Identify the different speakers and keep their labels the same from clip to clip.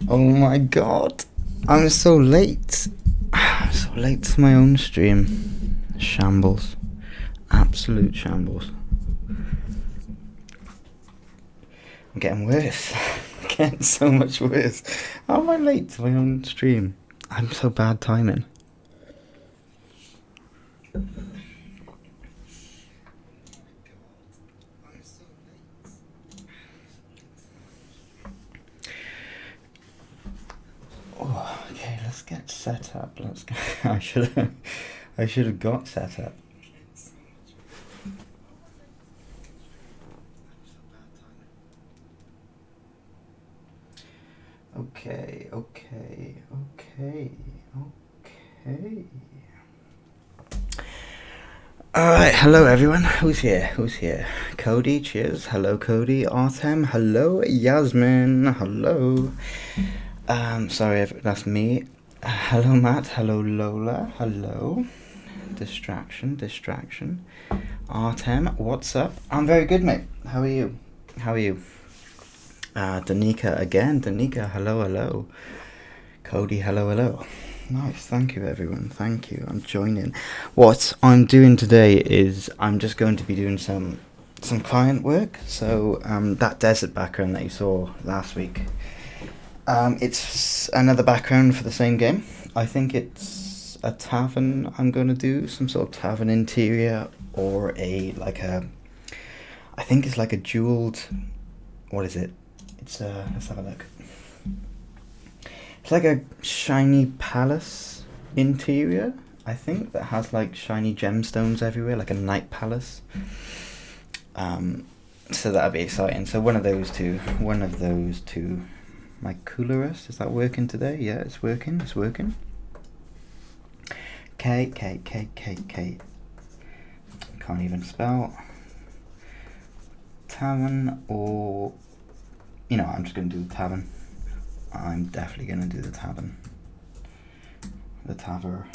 Speaker 1: Oh my god, I'm so late. I'm so late to my own stream. Shambles. Absolute shambles. I'm getting worse. I'm getting so much worse. How am I late to my own stream? I'm so bad timing. Oh, okay, let's get set up. Let's go. I should have got set up. Okay. Alright, hello everyone. Who's here? Cody, cheers. Hello Cody. Artem, hello. Yasmin, hello. Sorry, that's me. Hello Matt, hello Lola, hello. Distraction. Artem, what's up? I'm very good, mate. How are you? Danica again. Danica, hello. Cody, hello. Nice, thank you everyone, thank you. I'm joining. What I'm doing today is I'm just going to be doing some client work. So that desert background that you saw last week, it's another background for the same game. I think it's a tavern. I'm going to do some sort of tavern interior, or I think it's like a jeweled, what is it? It's let's have a look. It's like a shiny palace interior, I think, that has like shiny gemstones everywhere, like a night palace. So that'll be exciting. So one of those two. My Coolerus, is that working today? Yeah, it's working. K. Can't even spell. Tavern, or I'm just going to do the tavern. I'm definitely going to do the tavern. The tavern.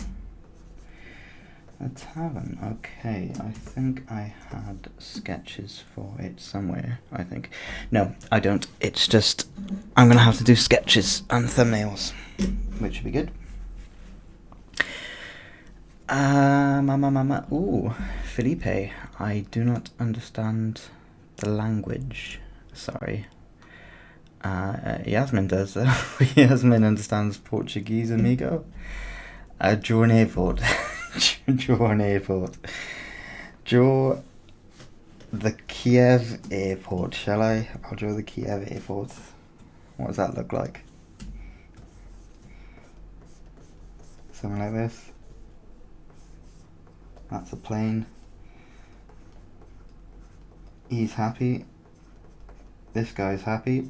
Speaker 1: Okay, I think I had sketches for it somewhere, I think. No, I don't. It's just, I'm going to have to do sketches and thumbnails, which would be good. Ooh, Felipe, I do not understand the language. Sorry. Yasmin does, though. Yasmin understands Portuguese, amigo. Draw an airport. Draw the Kiev airport, shall I? I'll draw the Kiev airport. What does that look like? Something like this. That's a plane. He's happy. This guy's happy.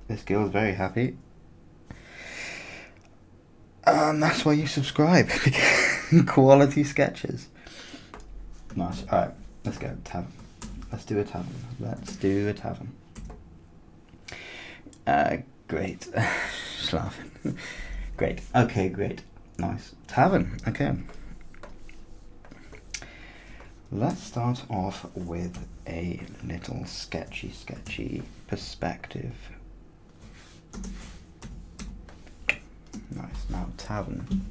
Speaker 1: This girl's very happy. That's why you subscribe. Quality sketches. Nice. Alright, let's go. Tavern. Let's do a tavern. Great. Just laughing. Great. Okay, great. Nice. Tavern. Okay. Let's start off with a little sketchy perspective. Nice. Now, tavern.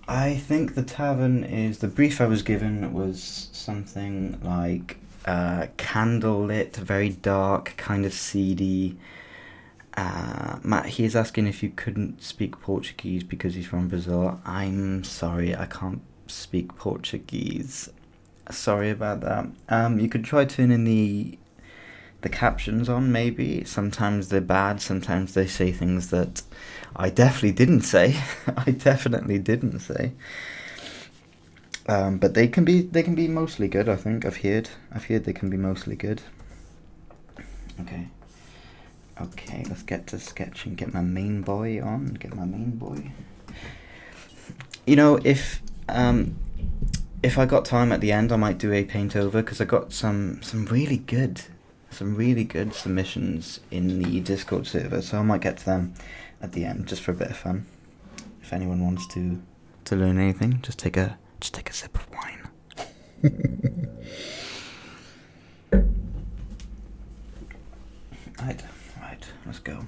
Speaker 1: I think the tavern is, the brief I was given was something like candlelit, very dark, kind of seedy. Matt, he is asking if you couldn't speak Portuguese because he's from Brazil. I'm sorry, I can't speak Portuguese. Sorry about that. You could try turning the captions on, maybe. Sometimes they're bad, sometimes they say things that I definitely didn't say. But they can be mostly good, I think. I've heard they can be mostly good. Okay, let's get to sketching. Get my main boy on. If I got time at the end, I might do a paint over, because I got some really good submissions in the Discord server, so I might get to them at the end, just for a bit of fun. If anyone wants to learn anything, just take a sip of wine. Right, let's go.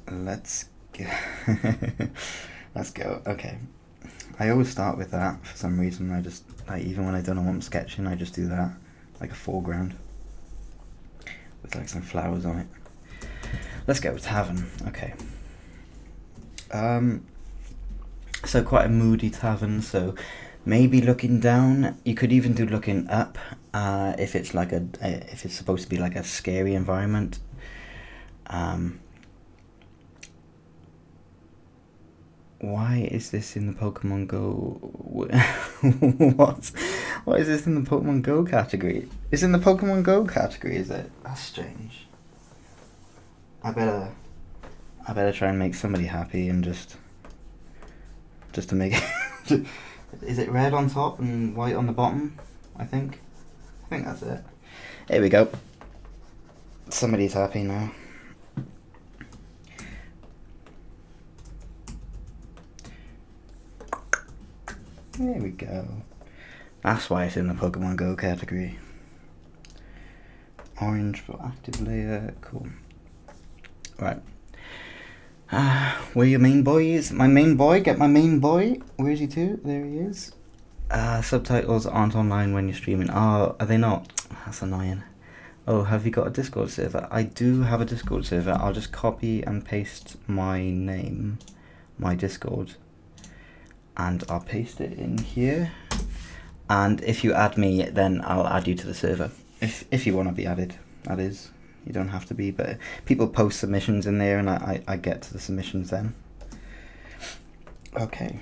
Speaker 1: Let's go. Let's go. Okay. I always start with that for some reason. I just, like, even when I don't know what I'm sketching, I just do that, like a foreground with like some flowers on it. Let's go with Tavern. Okay. So quite a moody tavern. So maybe looking down. You could even do looking up. If it's like if it's supposed to be like a scary environment. Why is this in the Pokemon Go? What is this in the Pokemon Go category? It's in the Pokemon Go category, is it? That's strange. I better try and make somebody happy and just to make it. Is it red on top and white on the bottom? I think that's it. Here we go. Somebody's happy now. There we go. That's why it's in the Pokemon Go category. Orange for active layer. Cool. Right. Where your main boy is? My main boy? Get my main boy? Where is he too? There he is. Subtitles aren't online when you're streaming. Oh, are they not? That's annoying. Oh, have you got a Discord server? I do have a Discord server. I'll just copy and paste my name, my Discord, and I'll paste it in here. And if you add me, then I'll add you to the server. If you want to be added, that is. You don't have to be, but people post submissions in there, and I get to the submissions then. Okay,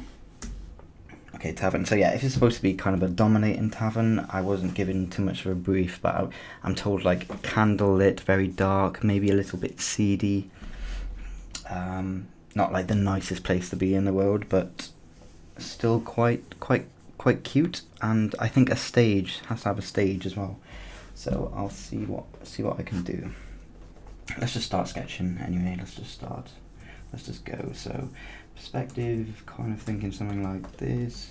Speaker 1: Tavern. So yeah, if it's supposed to be kind of a dominating tavern, I wasn't given too much of a brief, but I'm told like candlelit, very dark, maybe a little bit seedy. Not like the nicest place to be in the world, but still quite cute. And I think a stage has to have a stage as well. So I'll see what I can do. Let's just start sketching anyway. Let's just go. So perspective, kind of thinking something like this.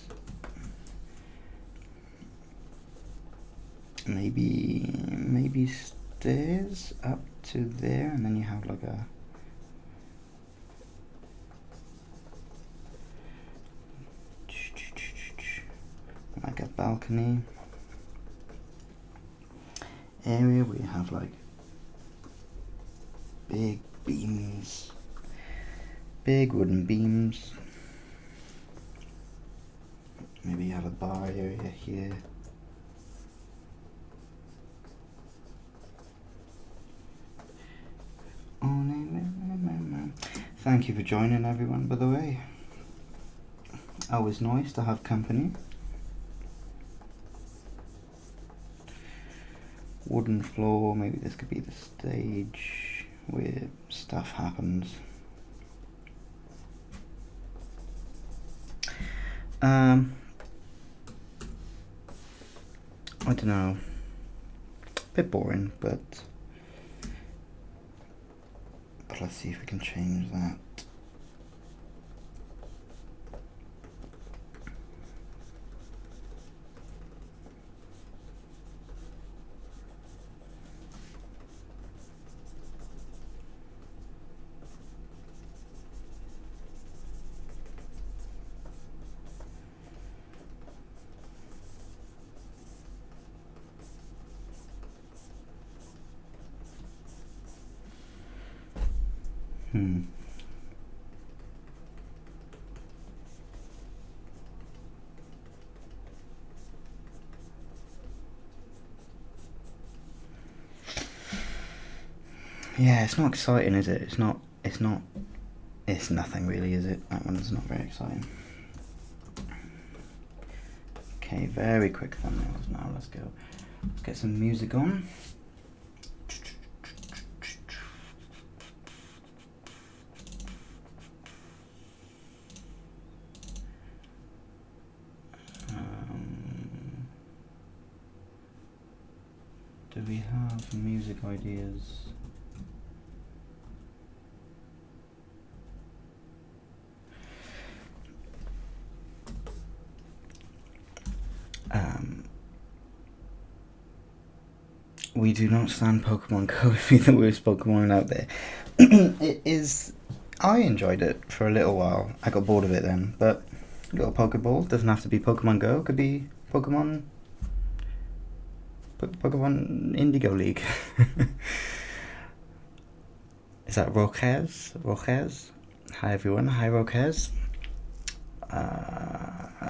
Speaker 1: Maybe stairs up to there, and then you have like a balcony area where you have like big beams, big wooden beams. Maybe you have a bar area here. Thank you for joining, everyone, by the way. Always nice to have company. Wooden floor, maybe this could be the stage where stuff happens. I don't know. Bit boring, but let's see if we can change that. Yeah, it's not exciting, is it? It's nothing really, is it? That one's not very exciting. Okay, very quick thumbnails now. Let's go. Let's get some music on. Do we have music ideas? we do not stand Pokemon Go to be the worst Pokemon out there. It is. I enjoyed it for a little while. I got bored of it then, but you got a Pokeball. Doesn't have to be Pokemon Go. It could be Pokemon Indigo League. Is that Roquez? Hi everyone. Hi Roquez.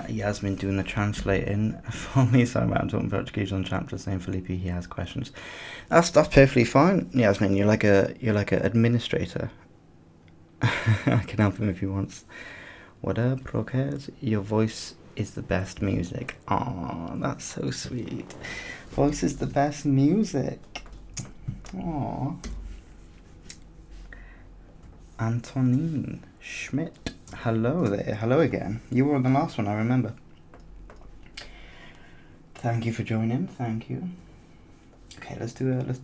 Speaker 1: Yasmin doing the translating for me. Sorry, I'm talking Portuguese on chapter. Saying Felipe he has questions. That's perfectly fine, Yasmin. You're like a administrator. I can help him if he wants. What up, Roquez? Your voice is the best music. Aw, that's so sweet. Voice is the best music. Aw. Antonine Schmidt. Hello there. Hello again. You were on the last one, I remember. Thank you for joining. Thank you. Okay, let's do a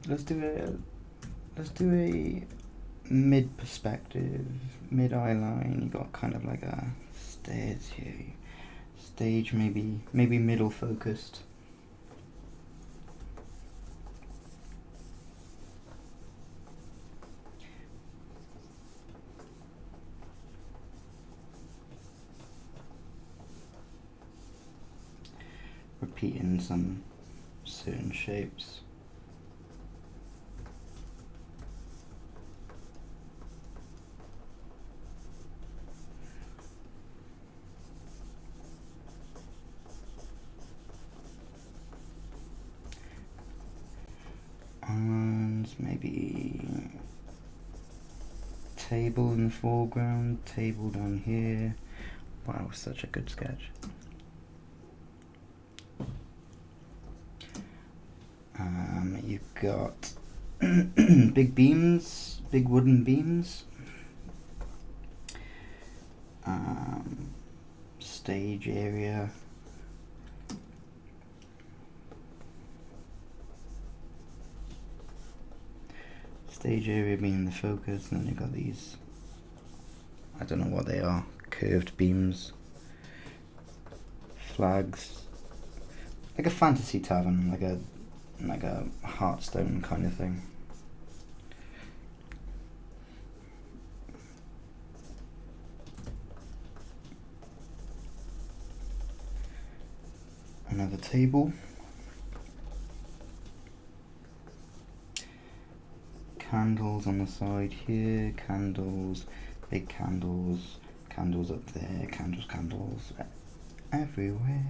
Speaker 1: mid perspective, mid eye line. You got kind of like a stairs here. Stage maybe middle focused. Repeating some certain shapes. And maybe table in the foreground, table down here. Wow, such a good sketch. You've got big beams, big wooden beams. Stage area. Stage area being the focus, and then you've got these, I don't know what they are, curved beams, flags, like a fantasy tavern, like a Hearthstone kind of thing. Another table. Candles on the side here, candles, big candles, candles up there, candles everywhere.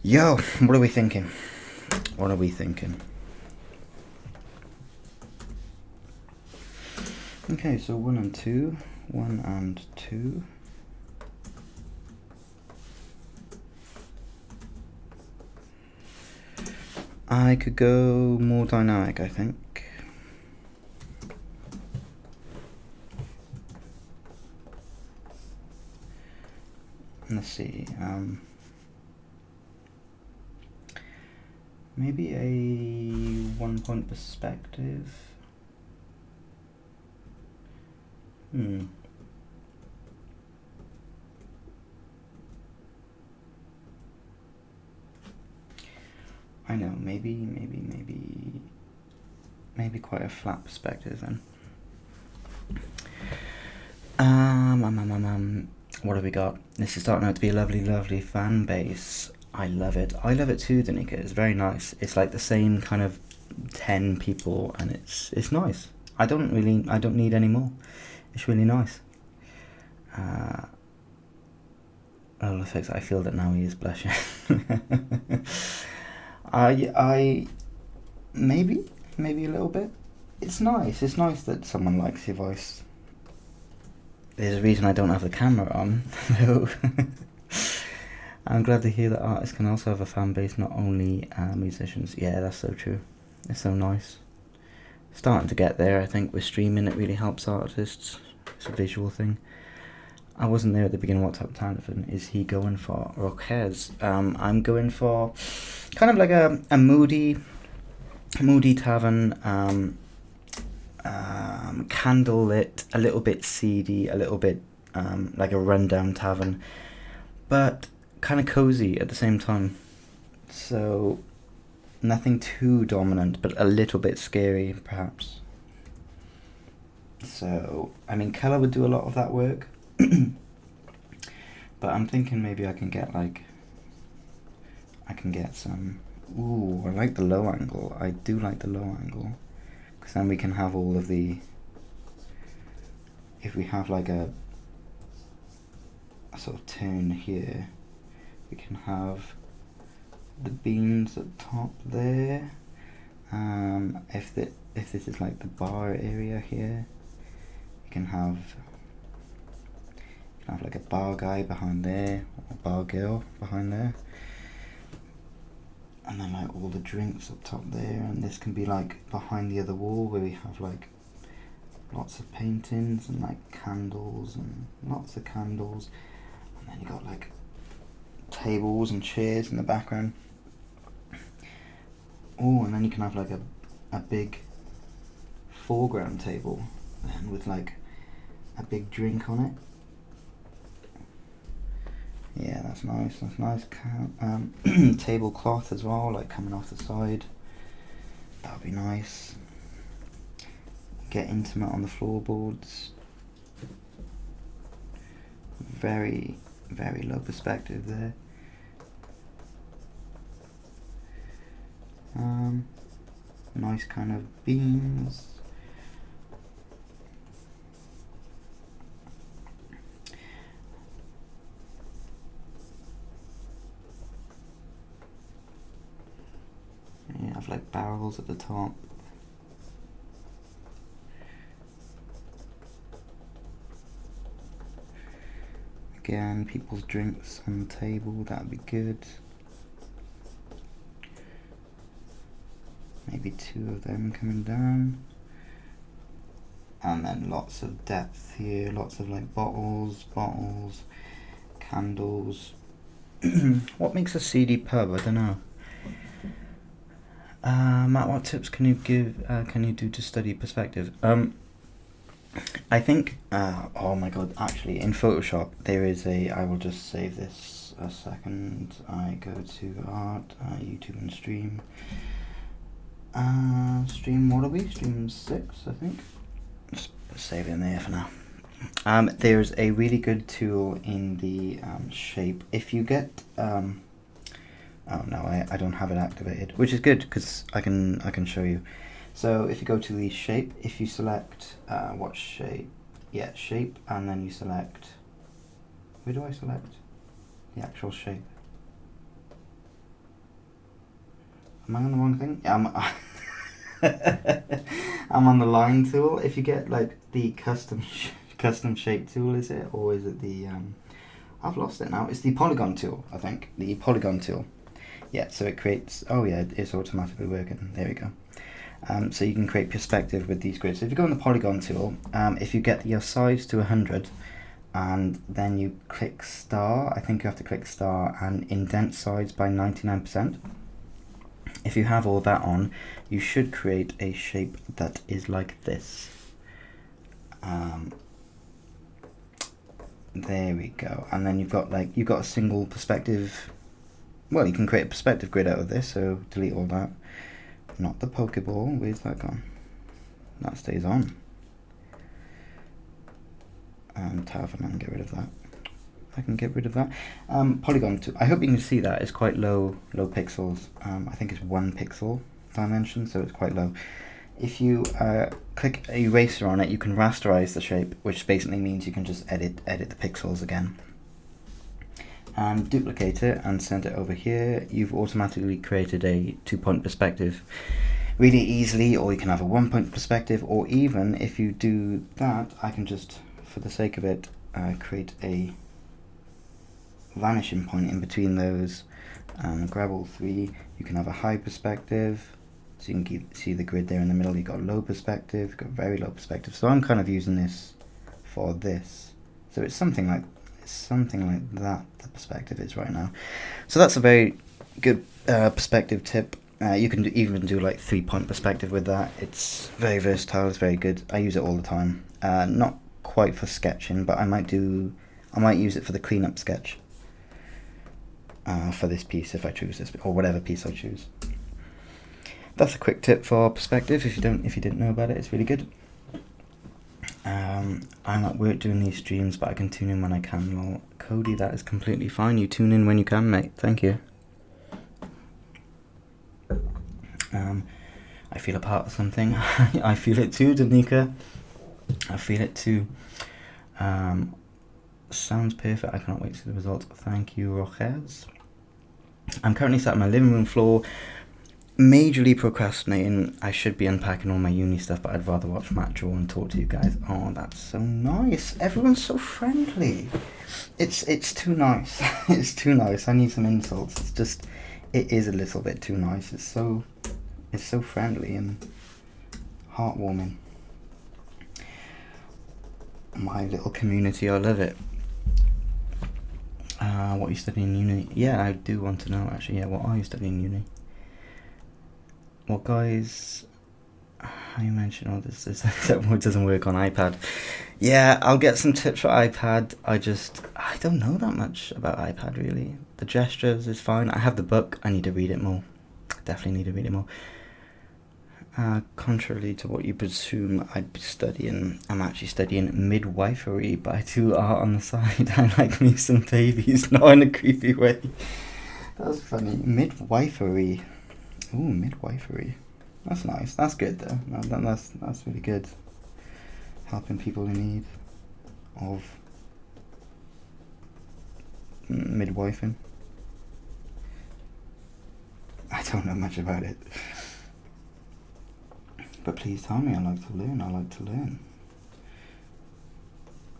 Speaker 1: Yo, what are we thinking? What are we thinking? Okay, so 1 and 2, 1 and 2. I could go more dynamic, I think. Let's see, maybe a 1 point perspective. I know, maybe quite a flat perspective then. What have we got? This is starting out to be a lovely fan base. I love it. I love it too, Danica. It's very nice. It's like the same kind of 10 people, and it's nice. I don't need any more. It's really nice. Oh, the fact that I feel that now he is blushing. I maybe a little bit. It's nice. It's nice that someone likes your voice. There's a reason I don't have the camera on, though. I'm glad to hear that artists can also have a fan base, not only musicians. Yeah, that's so true. It's so nice. Starting to get there, I think, with streaming. It really helps artists. It's a visual thing. I wasn't there at the beginning. What type of Tavern is he going for? Roquez. I'm going for kind of like a moody tavern. candlelit, a little bit seedy, a little bit like a rundown tavern, but kind of cozy at the same time. So nothing too dominant, but a little bit scary, perhaps. So, I mean, colour would do a lot of that work. But I'm thinking maybe I can get some... Ooh, I like the low angle. I do like the low angle. Because then we can have all of the... If we have like a sort of turn here, we can have the beams at the top there. If this is like the bar area here, you can have like a bar guy behind there, or bar girl behind there, and then like all the drinks up top there, and this can be like behind the other wall where we have like lots of paintings and like candles and lots of candles, and then you got like tables and chairs in the background. Oh, and then you can have like a big foreground table and with like a big drink on it. Yeah, that's nice. That's nice. Tablecloth as well, like coming off the side. That would be nice. Get intimate on the floorboards. Very, very low perspective there. Nice kind of beams. Yeah, have like barrels at the top. Again, people's drinks on the table, that would be good. Maybe two of them coming down. And then lots of depth here, lots of like bottles, candles. What makes a seedy pub? I don't know. Matt, what tips can you give? Can you do to study perspective? I think. Oh my god! Actually, in Photoshop there is a. I will just save this a second. I go to art, YouTube, and stream. Stream. What are we? Stream 6, I think. Just save it in there for now. There's a really good tool in the shape. If you get oh no, I don't have it activated, which is good because I can show you. So if you go to the shape, if you select what shape, yeah, shape, and then you select, where do I select the actual shape? Am I on the wrong thing? Yeah, I'm on the line tool. If you get like the custom shape tool, is it, or is it the I've lost it now. It's the polygon tool, I think. The polygon tool. Yeah, so it creates, oh yeah, it's automatically working. There we go. So you can create perspective with these grids. So if you go on the polygon tool, if you get your size to 100, and then you click star, I think you have to click star and indent size by 99%. If you have all that on, you should create a shape that is like this. There we go. And then you've got a single perspective. Well, you can create a perspective grid out of this, so delete all that. Not the Pokeball, where's that gone? That stays on. And Tavern, and get rid of that. I can get rid of that. Polygon 2, I hope you can see that, it's quite low pixels. I think it's 1 pixel dimension, so it's quite low. If you click eraser on it, you can rasterize the shape, which basically means you can just edit the pixels again. And duplicate it and send it over here. You've automatically created a 2-point perspective really easily, or you can have a 1-point perspective, or even if you do that, I can just, for the sake of it, create a vanishing point in between those, and grab all 3. You can have a high perspective, so you can see the grid there in the middle. You've got low perspective, you've got very low perspective. So I'm kind of using this for this. So it's something like that, the perspective is right now. So that's a very good perspective tip. You can even do like 3-point perspective with that. It's very versatile. It's very good. I use it all the time. Not quite for sketching, but I might use it for the cleanup sketch. For this piece, if I choose this, or whatever piece I choose. That's a quick tip for perspective. If you didn't know about it, it's really good. I'm at work doing these streams, but I can tune in when I can. Well, Cody, that is completely fine. You tune in when you can, mate. Thank you. I feel a part of something. I feel it too, Danica. I feel it too. Sounds perfect. I cannot wait to see the results. Thank you, Roches. I'm currently sat on my living room floor, majorly procrastinating. I should be unpacking all my uni stuff, but I'd rather watch Matt draw and talk to you guys. Oh, that's so nice. Everyone's so friendly. It's too nice. It's too nice. I need some insults. It's just, it is a little bit too nice. It's so friendly and heartwarming. My little community, I love it. What are you studying in uni? Yeah, I do want to know actually. Yeah, what are you studying in uni? Well, guys, you mentioned all this except it doesn't work on iPad. Yeah, I'll get some tips for iPad. I don't know that much about iPad really. The gestures is fine. I have the book. I need to read it more. Definitely need to read it more. Contrary to what you presume, I'd be studying. I'm actually studying midwifery, but I do art on the side. I like me some babies, not in a creepy way. That's funny. Midwifery. Ooh, midwifery. That's nice. That's good though. That's really good. Helping people in need of midwifing. I don't know much about it. But please tell me. I like to learn.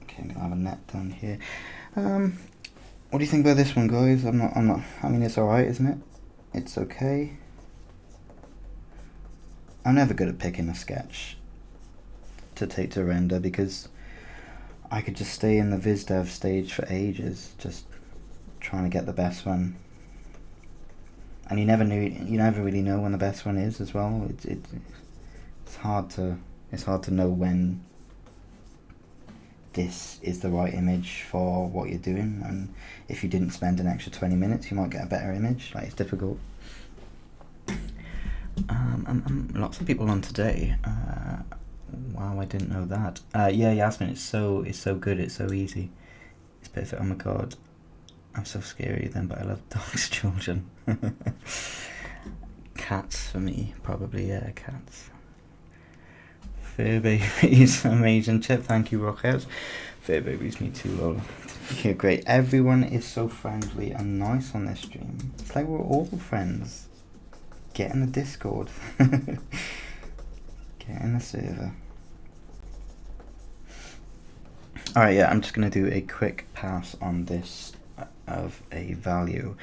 Speaker 1: Okay, I'm gonna have a net down here. What do you think about this one, guys? I'm not. I mean, it's alright, isn't it? It's okay. I'm never good at picking a sketch to take to render because I could just stay in the VizDev stage for ages, just trying to get the best one. And you never really know when the best one is as well. It's hard to know when this is the right image for what you're doing, and if you didn't spend an extra 20 minutes you might get a better image. Like, it's difficult. Lots of people on today. Wow, I didn't know that. Yeah, Yasmin, it's so good, it's so easy, it's perfect. Oh my god, I'm so scary then, but I love dogs, children. Cats for me, probably. Yeah, cats. Fur babies, amazing tip. Thank you, Rockhouse. Fur babies, me too, lol. You're great. Everyone is so friendly and nice on this stream. It's like we're all friends. Get in the Discord. Get in the server. Alright, yeah, I'm just going to do a quick pass on this of a value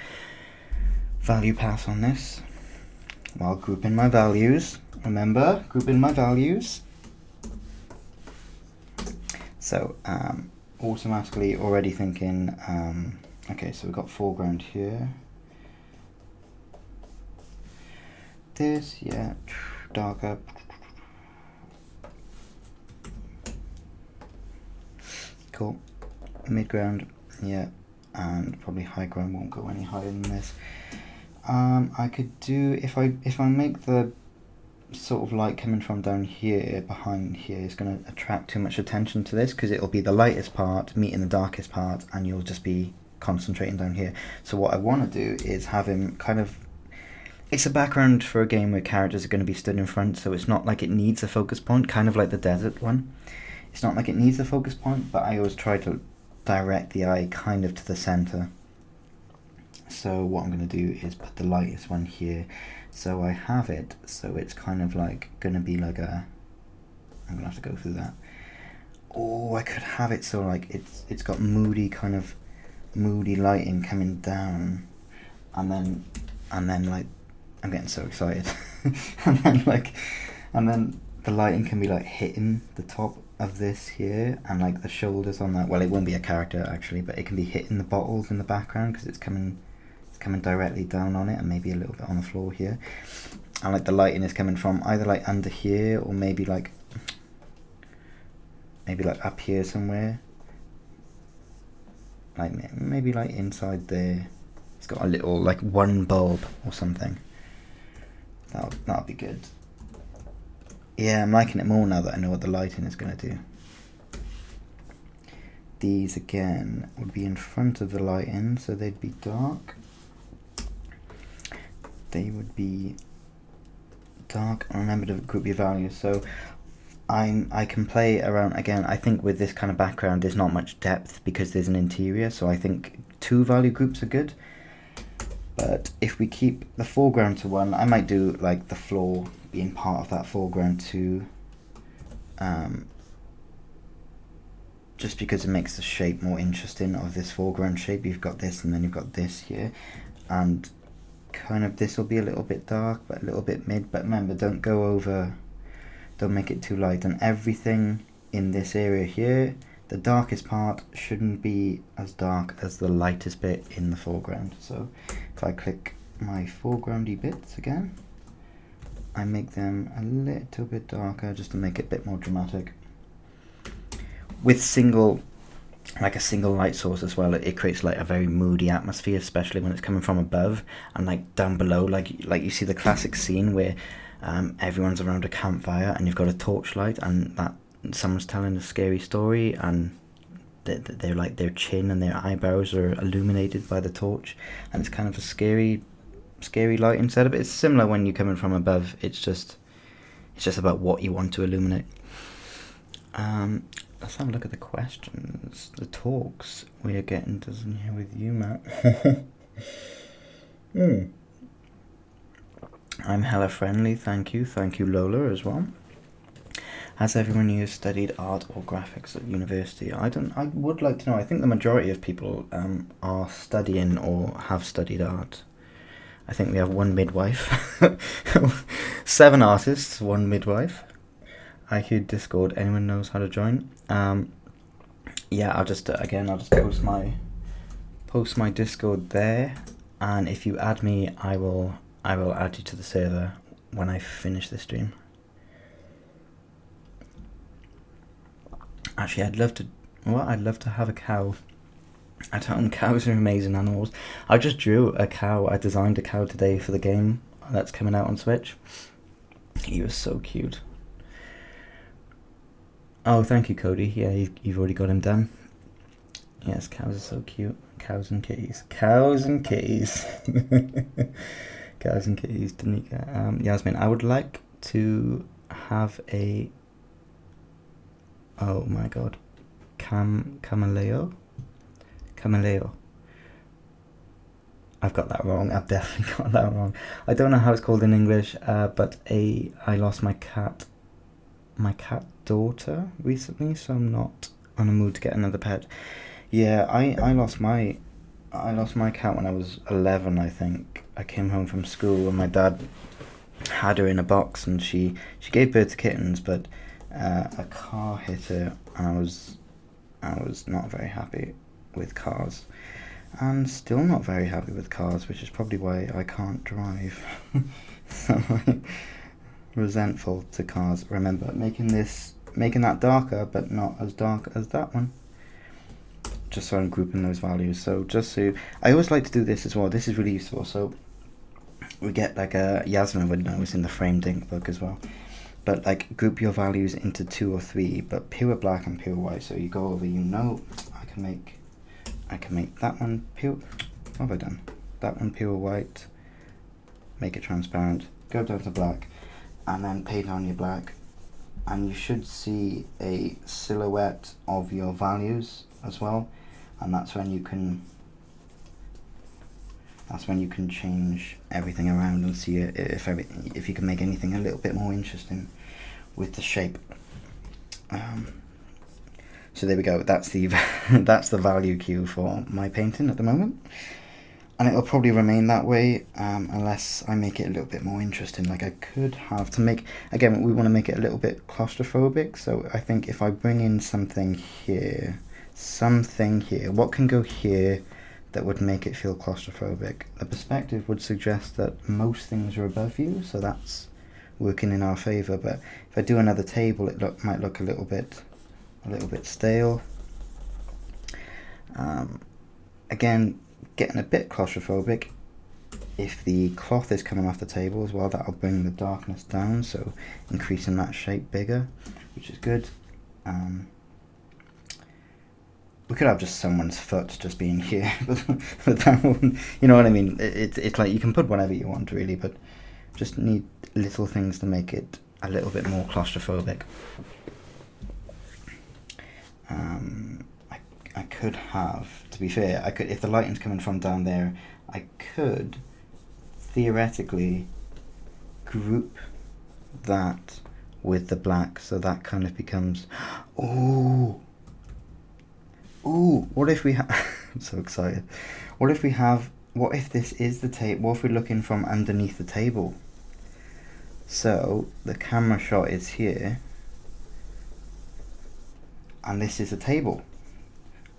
Speaker 1: pass on this while grouping my values. Remember, grouping my values. So, automatically already thinking, okay, so we've got foreground here. This, yeah, darker. Cool. Midground, yeah, and probably high ground won't go any higher than this. I could do, if I make the sort of light coming from down here, behind here, is going to attract too much attention to this, because it'll be the lightest part meeting the darkest part, and you'll just be concentrating down here. So what I want to do is have him kind of, it's a background for a game where characters are going to be stood in front, so it's not like it needs a focus point, kind of like the desert one. It's not like it needs a focus point, but I always try to direct the eye kind of to the center. So what I'm going to do is put the lightest one here, so I have it, so it's kind of like going to be like a, I'm going to have to go through that. Oh, I could have it so like it's got moody lighting coming down, and then like, I'm getting so excited. and then the lighting can be like hitting the top of this here, and like the shoulders on that, well, it won't be a character actually, but it can be hitting the bottles in the background because it's coming coming directly down on it, and maybe a little bit on the floor here. And like the lighting is coming from either like under here, or maybe like up here somewhere. Like maybe like inside there. It's got a little like one bulb or something. That'll be good. Yeah, I'm liking it more now that I know what the lighting is going to do. These again would be in front of the lighting, so they'd be dark. They would be dark. Remember to group your values. So I can play around again. I think with this kind of background there's not much depth because there's an interior, so I think 2 value groups are good. But if we keep the foreground to 1, I might do like the floor being part of that foreground too. Just because it makes the shape more interesting of this foreground shape. You've got this and then you've got this here, and kind of this will be a little bit dark but a little bit mid. But remember, don't make it too light, and everything in this area here, the darkest part shouldn't be as dark as the lightest bit in the foreground. So if I click my foregroundy bits again, I make them a little bit darker just to make it a bit more dramatic. With a single light source as well, it creates like a very moody atmosphere, especially when it's coming from above and like down below. Like you see the classic scene where everyone's around a campfire and you've got a torchlight and that someone's telling a scary story, and they're like their chin and their eyebrows are illuminated by the torch, and it's kind of a scary lighting setup. It's similar when you're coming from above. It's just about what you want to illuminate. Let's have a look at the questions, the talks we are getting doesn't here with you, Matt. I'm hella friendly, thank you Lola as well. Has everyone here studied art or graphics at university? I would like to know. I think the majority of people are studying or have studied art. I think we have 1 midwife. 7 artists, 1 midwife. IQ Discord, anyone knows how to join? Yeah, I'll just post my Discord there, and if you add me, I will add you to the server when I finish the stream. Actually, I'd love to have a cow. I don't. Cows are amazing animals. I just drew a cow. I designed a cow today for the game that's coming out on Switch. He was so cute. Oh, thank you, Cody. Yeah, you've already got him done. Yes, cows are so cute. Cows and kitties. Cows and kitties. Cows and kitties, Danica. Yasmin, I would like to have a... Oh my god. Cameleo? I've got that wrong. I've definitely got that wrong. I don't know how it's called in English, but I lost my cat daughter recently, so I'm not on a mood to get another pet. Yeah, I lost my cat when I was 11, I think. I came home from school and my dad had her in a box, and she gave birth to kittens, but a car hit her, and I was not very happy with cars, and still not very happy with cars, which is probably why I can't drive. So I'm resentful to cars. Remember, making that darker, but not as dark as that one. Just so I'm grouping those values. So I always like to do this as well. This is really useful. So we get like Yasmin would know, it's in the framed ink book as well. But like group your values into 2 or 3, but pure black and pure white. So you go over, I can make that one pure. What have I done? That one pure white. Make it transparent. Go down to black, and then paint on your black, and you should see a silhouette of your values as well, and that's when you can change everything around and see if you can make anything a little bit more interesting with the shape. So there we go. That's the value queue for my painting at the moment, and it'll probably remain that way unless I make it a little bit more interesting. Like I could have to make, again, we want to make it a little bit claustrophobic, so I think if I bring in something here, what can go here that would make it feel claustrophobic. The perspective would suggest that most things are above you, so that's working in our favour. But if I do another table, it might look a little bit stale. Again, getting a bit claustrophobic. If the cloth is coming off the table as well, that'll bring the darkness down, so increasing that shape bigger, which is good. We could have just someone's foot just being here, but that wouldn't, you know what I mean? It's like you can put whatever you want really, but just need little things to make it a little bit more claustrophobic. I could have, to be fair, if the lighting's coming from down there, I could theoretically group that with the black, so that kind of becomes, ooh, what if we have, I'm so excited, what if this is the table, what if we're looking from underneath the table? So the camera shot is here, and this is the table,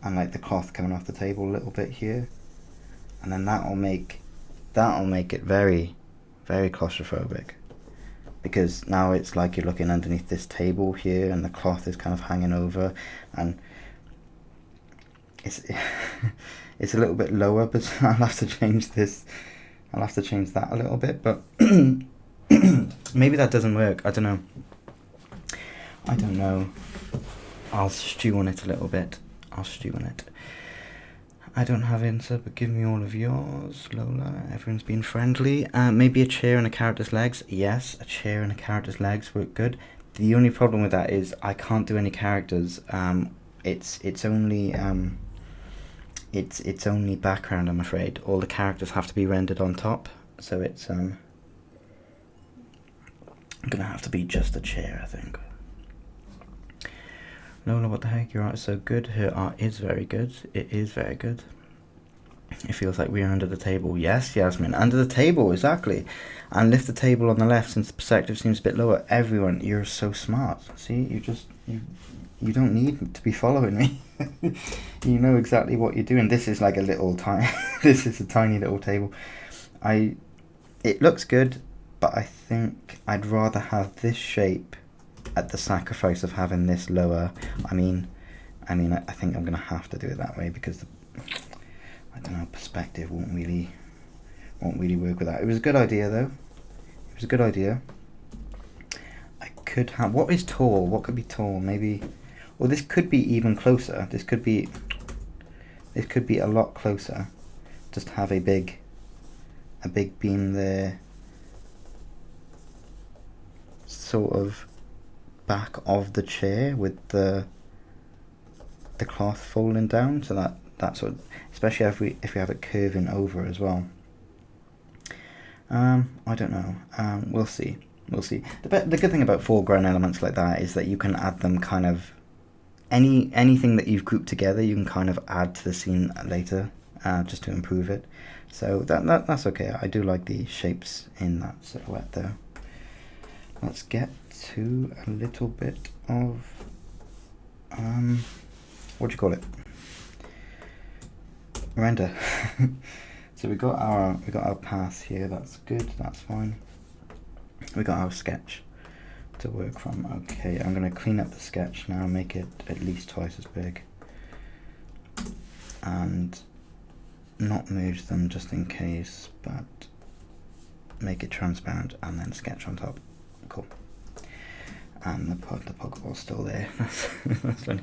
Speaker 1: and like the cloth coming off the table a little bit here, and then that'll make it very, very claustrophobic, because now it's like you're looking underneath this table here, and the cloth is kind of hanging over, and it's it's a little bit lower, but I'll have to change this. I'll have to change that a little bit, but maybe that doesn't work. I don't know. I'll stew on it a little bit. I don't have insert, but give me all of yours, Lola. Everyone's been friendly. Maybe a chair and a character's legs. Yes, a chair and a character's legs work good. The only problem with that is I can't do any characters. It's only background, I'm afraid. All the characters have to be rendered on top, so it's gonna have to be just a chair, I think. Lola, what the heck? Your art is so good. Her art is very good. It is very good. It feels like we are under the table. Yes, Yasmin, under the table, exactly. And lift the table on the left since the perspective seems a bit lower. Everyone, you're so smart. See, you don't need to be following me. You know exactly what you're doing. This is like a little tiny. This is a tiny little table. It looks good, but I think I'd rather have this shape at the sacrifice of having this lower. I mean, I think I'm gonna have to do it that way because I don't know, perspective won't really work with that. It was a good idea though. It was a good idea. I could have, what is tall? What could be tall? Maybe, well, this could be even closer. This could be a lot closer. Just have a big beam there, sort of back of the chair with the cloth folding down, so that sort of, especially if we have it curving over as well. I don't know. We'll see. The good thing about foreground elements like that is that you can add them kind of anything that you've grouped together. You can kind of add to the scene later, just to improve it. So that's okay. I do like the shapes in that silhouette though. Let's get to a little bit of what do you call it? Render. So we got our path here. That's good. That's fine. We got our sketch to work from. Okay, I'm gonna clean up the sketch now, make it at least twice as big, and not merge them just in case, but make it transparent and then sketch on top. Cool. And the Pokeball's still there. That's funny.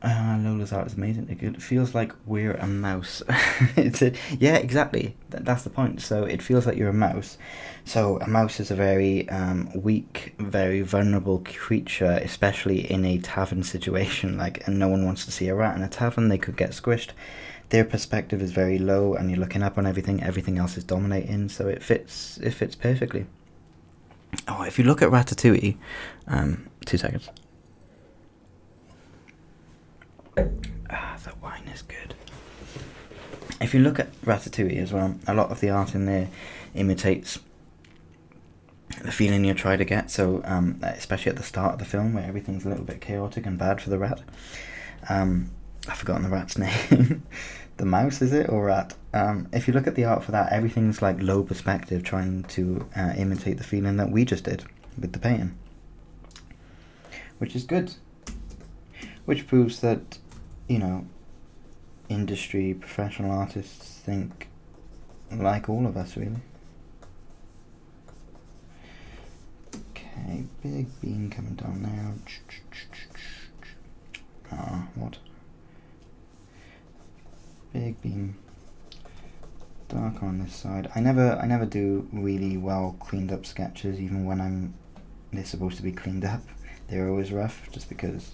Speaker 1: Lola's art is amazing. It feels like we're a mouse. Yeah, exactly. That's the point. So it feels like you're a mouse. So a mouse is a very weak, very vulnerable creature, especially in a tavern situation. And no one wants to see a rat in a tavern. They could get squished. Their perspective is very low, and you're looking up on everything. Everything else is dominating. So it fits perfectly. Oh, if you look at Ratatouille, 2 seconds. The wine is good. If you look at Ratatouille as well, a lot of the art in there imitates the feeling you're trying to get. So, especially at the start of the film, where everything's a little bit chaotic and bad for the rat. I've forgotten the rat's name. The mouse, is it, or rat? If you look at the art for that, everything's like low perspective, trying to imitate the feeling that we just did with the painting, which is good. Which proves that, you know, industry professional artists think like all of us, really. Okay, big beam coming down there. What? Big beam. Dark on this side. I never do really well cleaned up sketches, even when they're supposed to be cleaned up. They're always rough, just because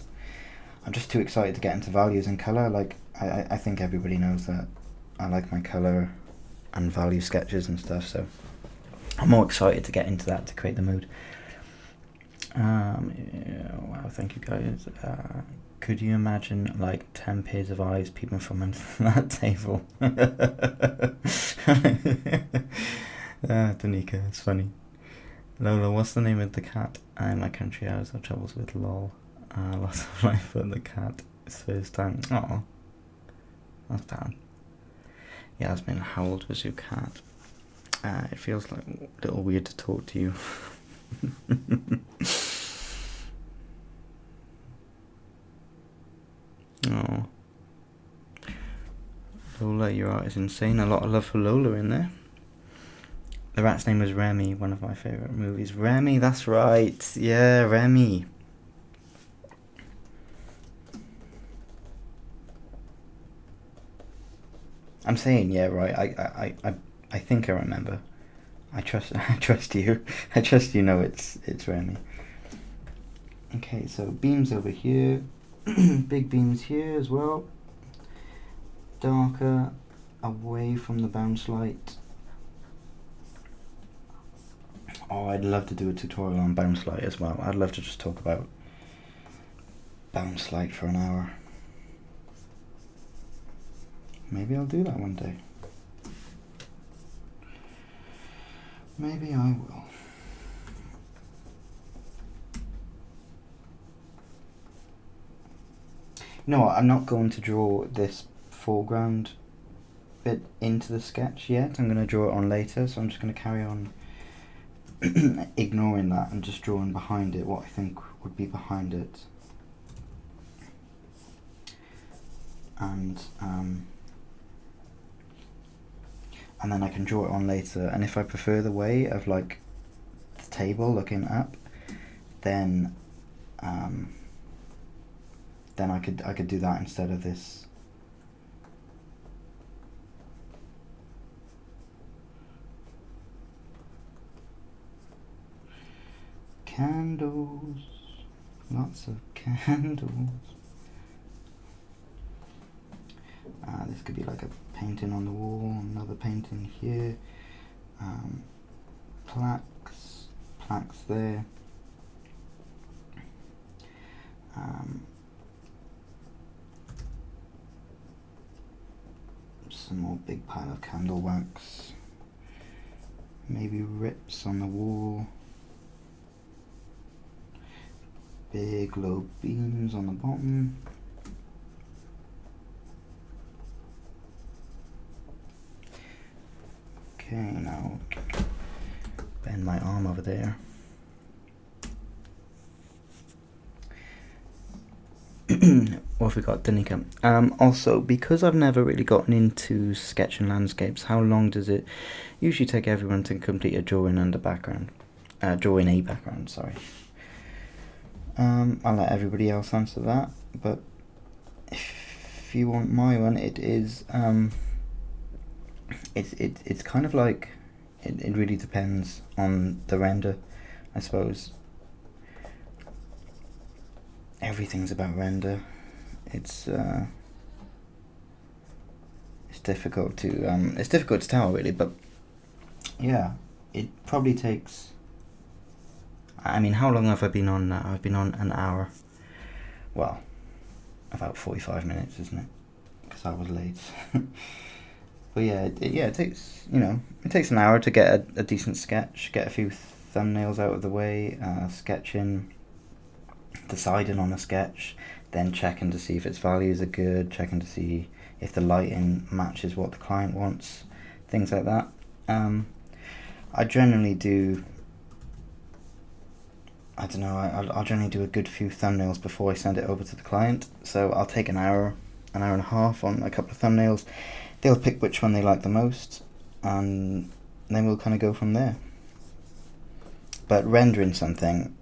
Speaker 1: I'm just too excited to get into values and colour. Like, I think everybody knows that I like my colour and value sketches and stuff, so I'm more excited to get into that to create the mood. Yeah, wow, thank you guys. Could you imagine like 10 pairs of eyes peeping from under that table? Danica, it's funny. Lola, what's the name of the cat? In my country, I always have troubles with lol. Lots of life for the cat. It's first time. Oh, that's bad. Yasmin, how old was your cat? It feels like a little weird to talk to you. Oh, Lola, your art is insane. A lot of love for Lola in there. The rat's name was Remy, one of my favourite movies. Remy, that's right. Yeah, Remy. I'm saying yeah, right. I think I remember. I trust you. I trust you know it's Remy. Okay, so beams over here. Big beams here as well. Darker, away from the bounce light. Oh, I'd love to do a tutorial on bounce light as well. I'd love to just talk about bounce light for an hour. Maybe I'll do that one day. Maybe I will. No, I'm not going to draw this foreground bit into the sketch yet. I'm going to draw it on later, so I'm just going to carry on ignoring that and just drawing behind it what I think would be behind it. And then I can draw it on later, and if I prefer the way of like the table looking up, then I could do that instead of this. Candles, lots of candles. This could be like a painting on the wall, another painting here, plaques there, some more big pile of candle wax, maybe rips on the wall, big low beams on the bottom. Okay, now bend my arm over there. What have we got, Danica? Also, because I've never really gotten into sketching landscapes, how long does it usually take everyone to complete a drawing and a background? Drawing a background, sorry. I'll let everybody else answer that, but if you want my one, it is it's kind of like it really depends on the render, I suppose. Everything's about render. It's difficult to tell really, but yeah, it probably takes. I mean, how long have I been on? I've been on an hour. Well, about 45 minutes, isn't it? Because I was late. But yeah, it takes it takes an hour to get a decent sketch, get a few thumbnails out of the way, sketching, deciding on a sketch, then checking to see if its values are good, checking to see if the lighting matches what the client wants, things like that. I generally do, I don't know, I'll generally do a good few thumbnails before I send it over to the client. So I'll take an hour and a half on a couple of thumbnails. They'll pick which one they like the most, and then we'll kind of go from there. But rendering something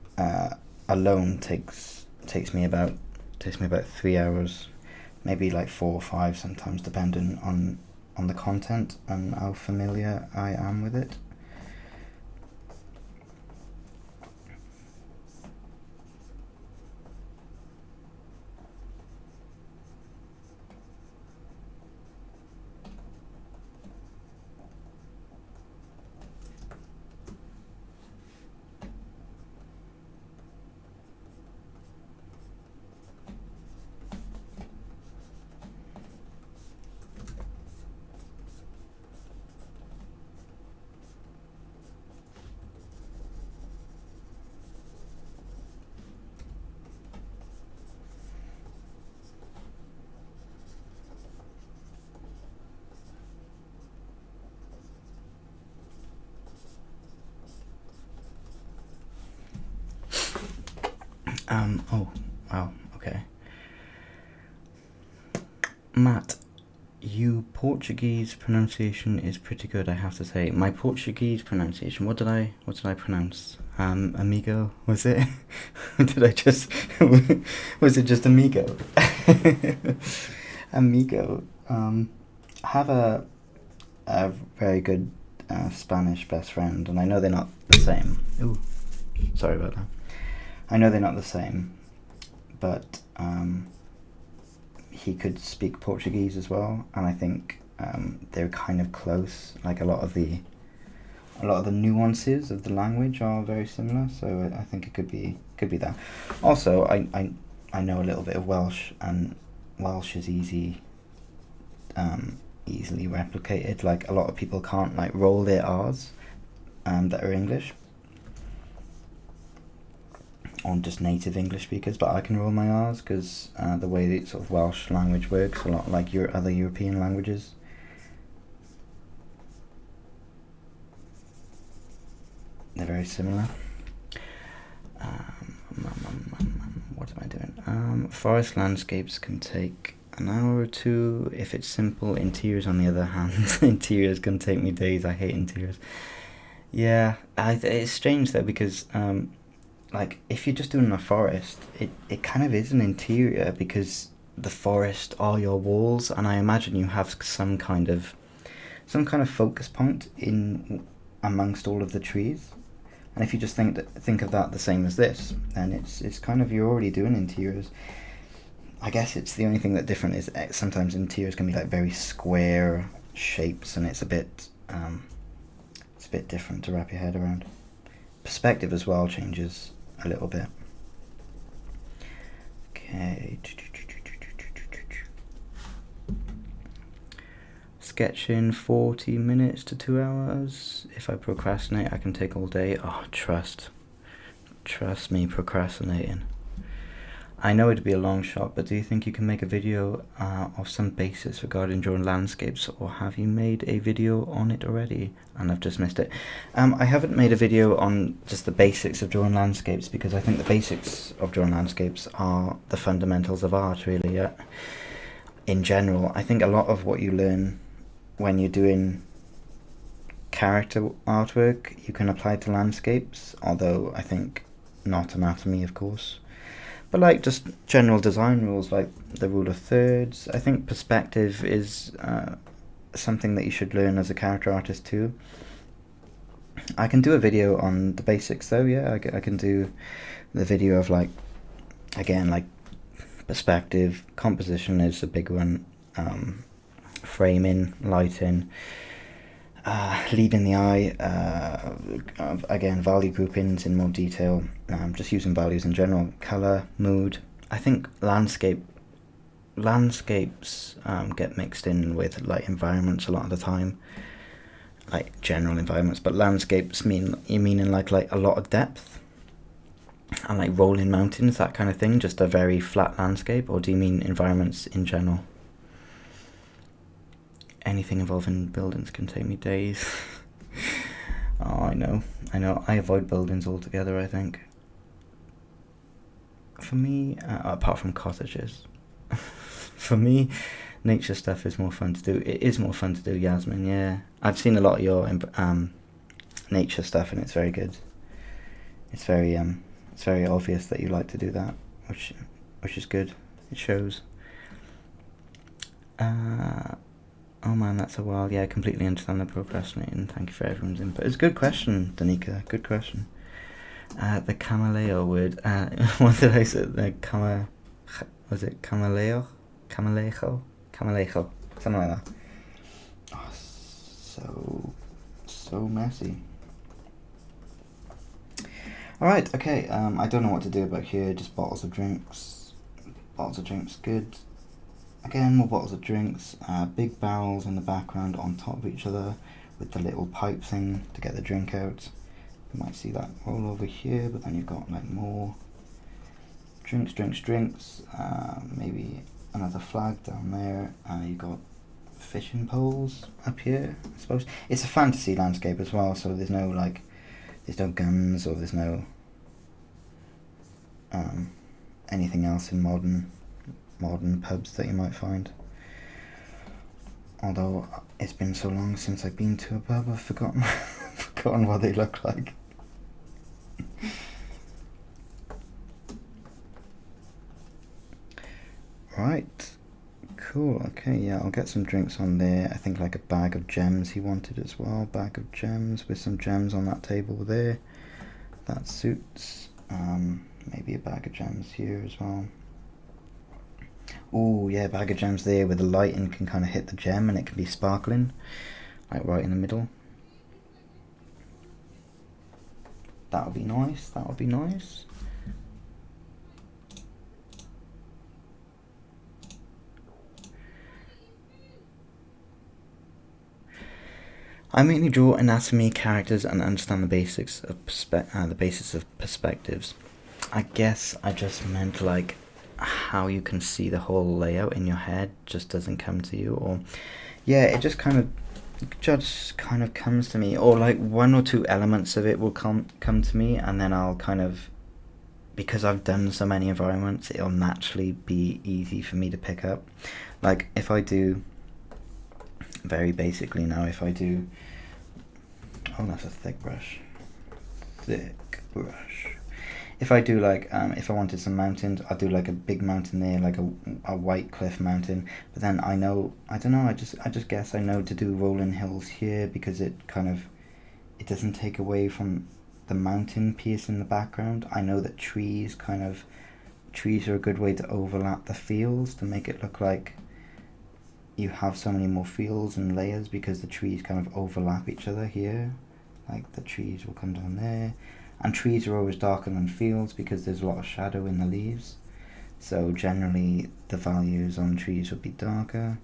Speaker 1: alone takes me about 3 hours, maybe like 4 or 5 sometimes, depending on the content and how familiar I am with it. Oh, wow, okay. Matt, your Portuguese pronunciation is pretty good, I have to say. My Portuguese pronunciation, what did I pronounce? Amigo, was it? Did I just, was it just amigo? Amigo. I have a very good Spanish best friend, and I know they're not the same. Ooh, sorry about that. I know they're not the same, but he could speak Portuguese as well, and I think they're kind of close. Like a lot of the nuances of the language are very similar, so I think it could be that. Also, I know a little bit of Welsh, and Welsh is easily replicated. Like a lot of people can't like roll their R's that are English, on just native English speakers, but I can roll my R's because the way the sort of Welsh language works, a lot like your other European languages. They're very similar. What am I doing? Forest landscapes can take an hour or two if it's simple. Interiors, on the other hand, interiors can take me days. I hate interiors. Yeah, it's strange though, because like if you're just doing a forest, it kind of is an interior, because the forest are your walls, and I imagine you have some kind of focus point in amongst all of the trees. And if you just think of that the same as this, then it's kind of, you're already doing interiors. I guess it's the only thing that different is sometimes interiors can be like very square shapes, and it's a bit different to wrap your head around. Perspective as well changes a little bit. Okay. Sketching 40 minutes to 2 hours. If I procrastinate, I can take all day. Oh, trust me, procrastinating. I know it'd be a long shot, but do you think you can make a video of some basics regarding drawing landscapes, or have you made a video on it already and I've just missed it? I haven't made a video on just the basics of drawing landscapes, because I think the basics of drawing landscapes are the fundamentals of art, really. Yeah. In general, I think a lot of what you learn when you're doing character artwork, you can apply to landscapes, although I think not anatomy, of course. But like just general design rules, like the rule of thirds. I think perspective is something that you should learn as a character artist too. I can do a video on the basics though, yeah. I can do the video of like, again, like perspective, composition is a big one, framing, lighting, leading the eye, again, value groupings in more detail, just using values in general, colour, mood. I think landscapes get mixed in with like environments a lot of the time, like general environments, but landscapes mean in like a lot of depth. and like rolling mountains, that kind of thing, just a very flat landscape, or do you mean environments in general? Anything involving buildings can take me days. Oh, I know. I avoid buildings altogether, I think. For me, apart from cottages, for me, nature stuff is more fun to do. It is more fun to do, Yasmin, yeah. I've seen a lot of your nature stuff, and it's very good. It's very obvious that you like to do that, which is good. It shows. Oh man, that's a while. Yeah, I completely understand the procrastinating. Thank you for everyone's input. It's a good question, Danica. Good question. The Camaleo word. What did I say? Was it Camaleo? Camalejo? Camalejo. Something like that. Oh, so messy. Alright, okay. I don't know what to do about here. Just bottles of drinks. Bottles of drinks, good. Again, more bottles of drinks. Big barrels in the background on top of each other with the little pipe thing to get the drink out. You might see that roll over here, but then you've got like more drinks. Maybe another flag down there. You've got fishing poles up here, I suppose. It's a fantasy landscape as well, so there's no guns, or there's no anything else in modern pubs that you might find. Although it's been so long since I've been to a pub, I've forgotten what they look like. Right, cool. Okay, yeah, I'll get some drinks on there. I think like a bag of gems he wanted as well. Bag of gems with some gems on that table there. That suits. Maybe a bag of gems here as well. Oh yeah, bag of gems there with the light and can kind of hit the gem and it can be sparkling, like right in the middle. That would be nice. That would be nice. I mainly draw anatomy, characters, and understand the basics of perspectives. I guess I just meant like how you can see the whole layout in your head just doesn't come to you, or yeah, it just kind of comes to me, or like one or two elements of it will come to me, and then I'll kind of, because I've done so many environments, it'll naturally be easy for me to pick up. Like if I do, very basically now, if I do, oh that's a thick brush. If I do like, if I wanted some mountains, I'll do like a big mountain there, like a white cliff mountain. But then I just guess I know to do rolling hills here, because it doesn't take away from the mountain piece in the background. I know that trees are a good way to overlap the fields to make it look like you have so many more fields and layers, because the trees kind of overlap each other here. Like the trees will come down there. And trees are always darker than fields because there's a lot of shadow in the leaves. So generally the values on trees would be darker.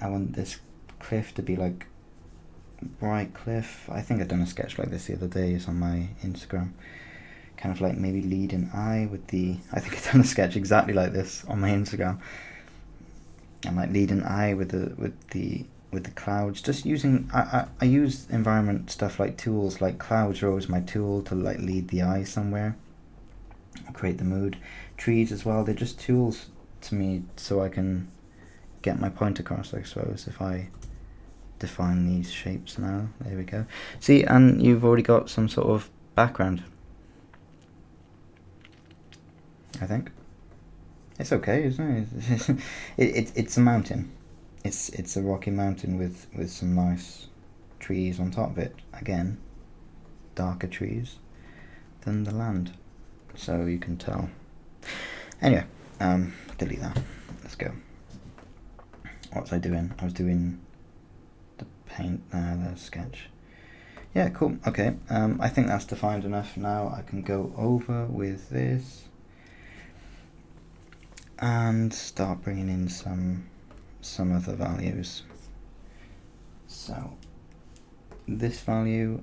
Speaker 1: I want this cliff to be like bright cliff. I think I've done a sketch like this the other day. It's on my Instagram. Kind of like maybe leading eye with the... I think I've done a sketch exactly like this on my Instagram. And like leading eye with the clouds, just using, I use environment stuff like tools. Like clouds are always my tool to like lead the eye somewhere, create the mood. Trees as well, they're just tools to me so I can get my point across, I suppose, if I define these shapes now. There we go. See, and you've already got some sort of background, I think. It's okay, isn't it? It's a mountain. It's a rocky mountain with some nice trees on top of it. Again, darker trees than the land, so you can tell. Anyway, delete that. Let's go. What was I doing? I was doing the paint, the sketch. Yeah, cool. Okay, I think that's defined enough. Now I can go over with this and start bringing in some of the values. So this value,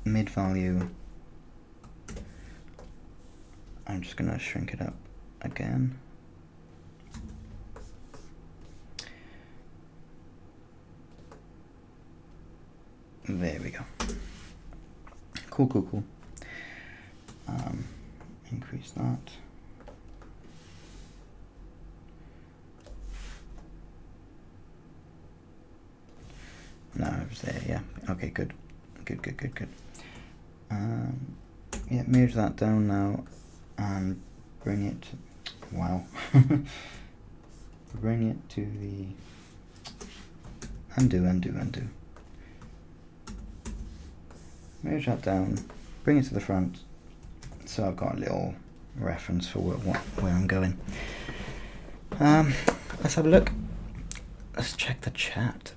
Speaker 1: mid value, I'm just going to shrink it up again. There we go. Cool, cool, cool. Increase that. No, it was there, yeah. Okay, good. Good, good, good, good. Yeah, move that down now and bring it, wow. Bring it to the, undo. Move that down, bring it to the front, so I've got a little reference for where I'm going. Let's have a look. Let's check the chat.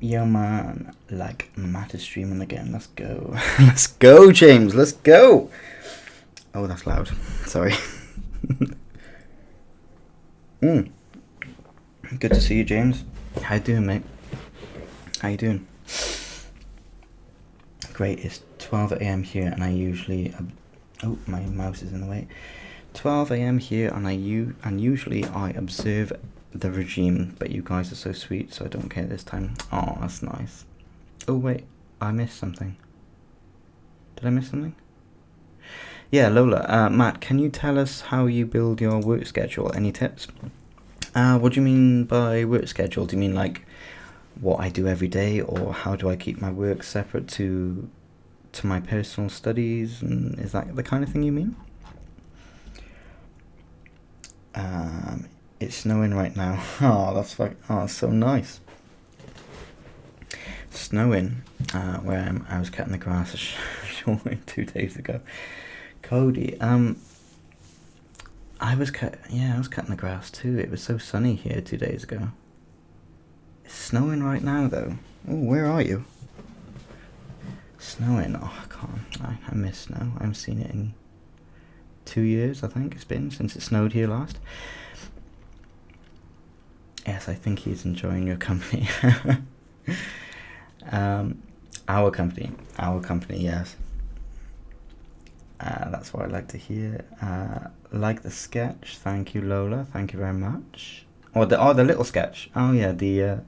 Speaker 1: Yo man, like Matt is streaming again. Let's go. Let's go, James. Let's go. Oh, that's loud. Sorry. Good to see you, James. How you doing, mate? How you doing? Great. It's 12 AM here, and I usually oh, my mouse is in the way. 12 AM here, and usually I observe the regime, but you guys are so sweet, so I don't care this time. Oh, that's nice. Oh wait, I missed something. Did I miss something? Yeah, Lola. Matt, can you tell us how you build your work schedule? Any tips? What do you mean by work schedule? Do you mean like what I do every day, or how do I keep my work separate to my personal studies? And is that the kind of thing you mean? It's snowing right now. Oh, that's so nice. Snowing where I was cutting the grass 2 days ago. Cody, I was cutting the grass too. It was so sunny here 2 days ago. It's snowing right now though. Oh, where are you? Snowing. Oh, I can't. I miss snow. I haven't seen it in 2 years, I think it's been, since it snowed here last. Yes, I think he's enjoying your company. Our company, yes. That's what I like to hear. Like the sketch, thank you, Lola. Thank you very much. The little sketch. Oh yeah, the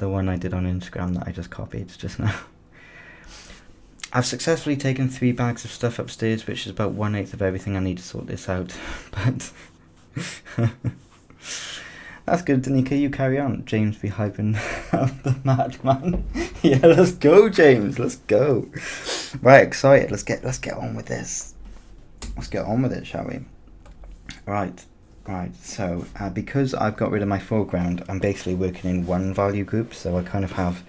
Speaker 1: one I did on Instagram that I just copied just now. I've successfully taken 3 bags of stuff upstairs, which is about 1/8 of everything I need to sort this out. But that's good, Danica. You carry on. James be hyping up the madman. Yeah, let's go, James. Let's go. Right, excited. Let's get on with this. Let's get on with it, shall we? Right. So because I've got rid of my foreground, I'm basically working in one value group. So I kind of have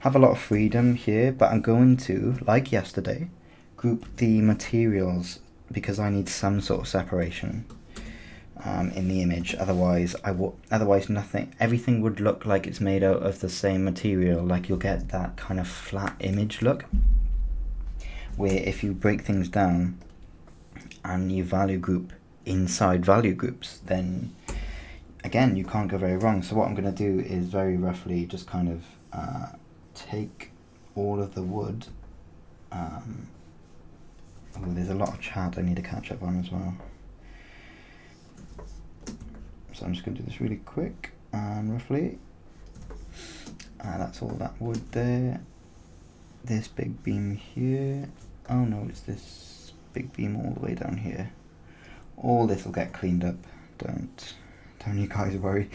Speaker 1: a lot of freedom here, but I'm going to, like yesterday, group the materials because I need some sort of separation in the image. Otherwise everything would look like it's made out of the same material. Like you'll get that kind of flat image look, where if you break things down and you value group inside value groups, then again you can't go very wrong. So what I'm going to do is very roughly just kind of take all of the wood. There's a lot of chat I need to catch up on as well, so I'm just going to do this really quick and roughly. That's all that wood there. This big beam here. Oh no, it's this big beam all the way down here. All this will get cleaned up. Don't you guys worry.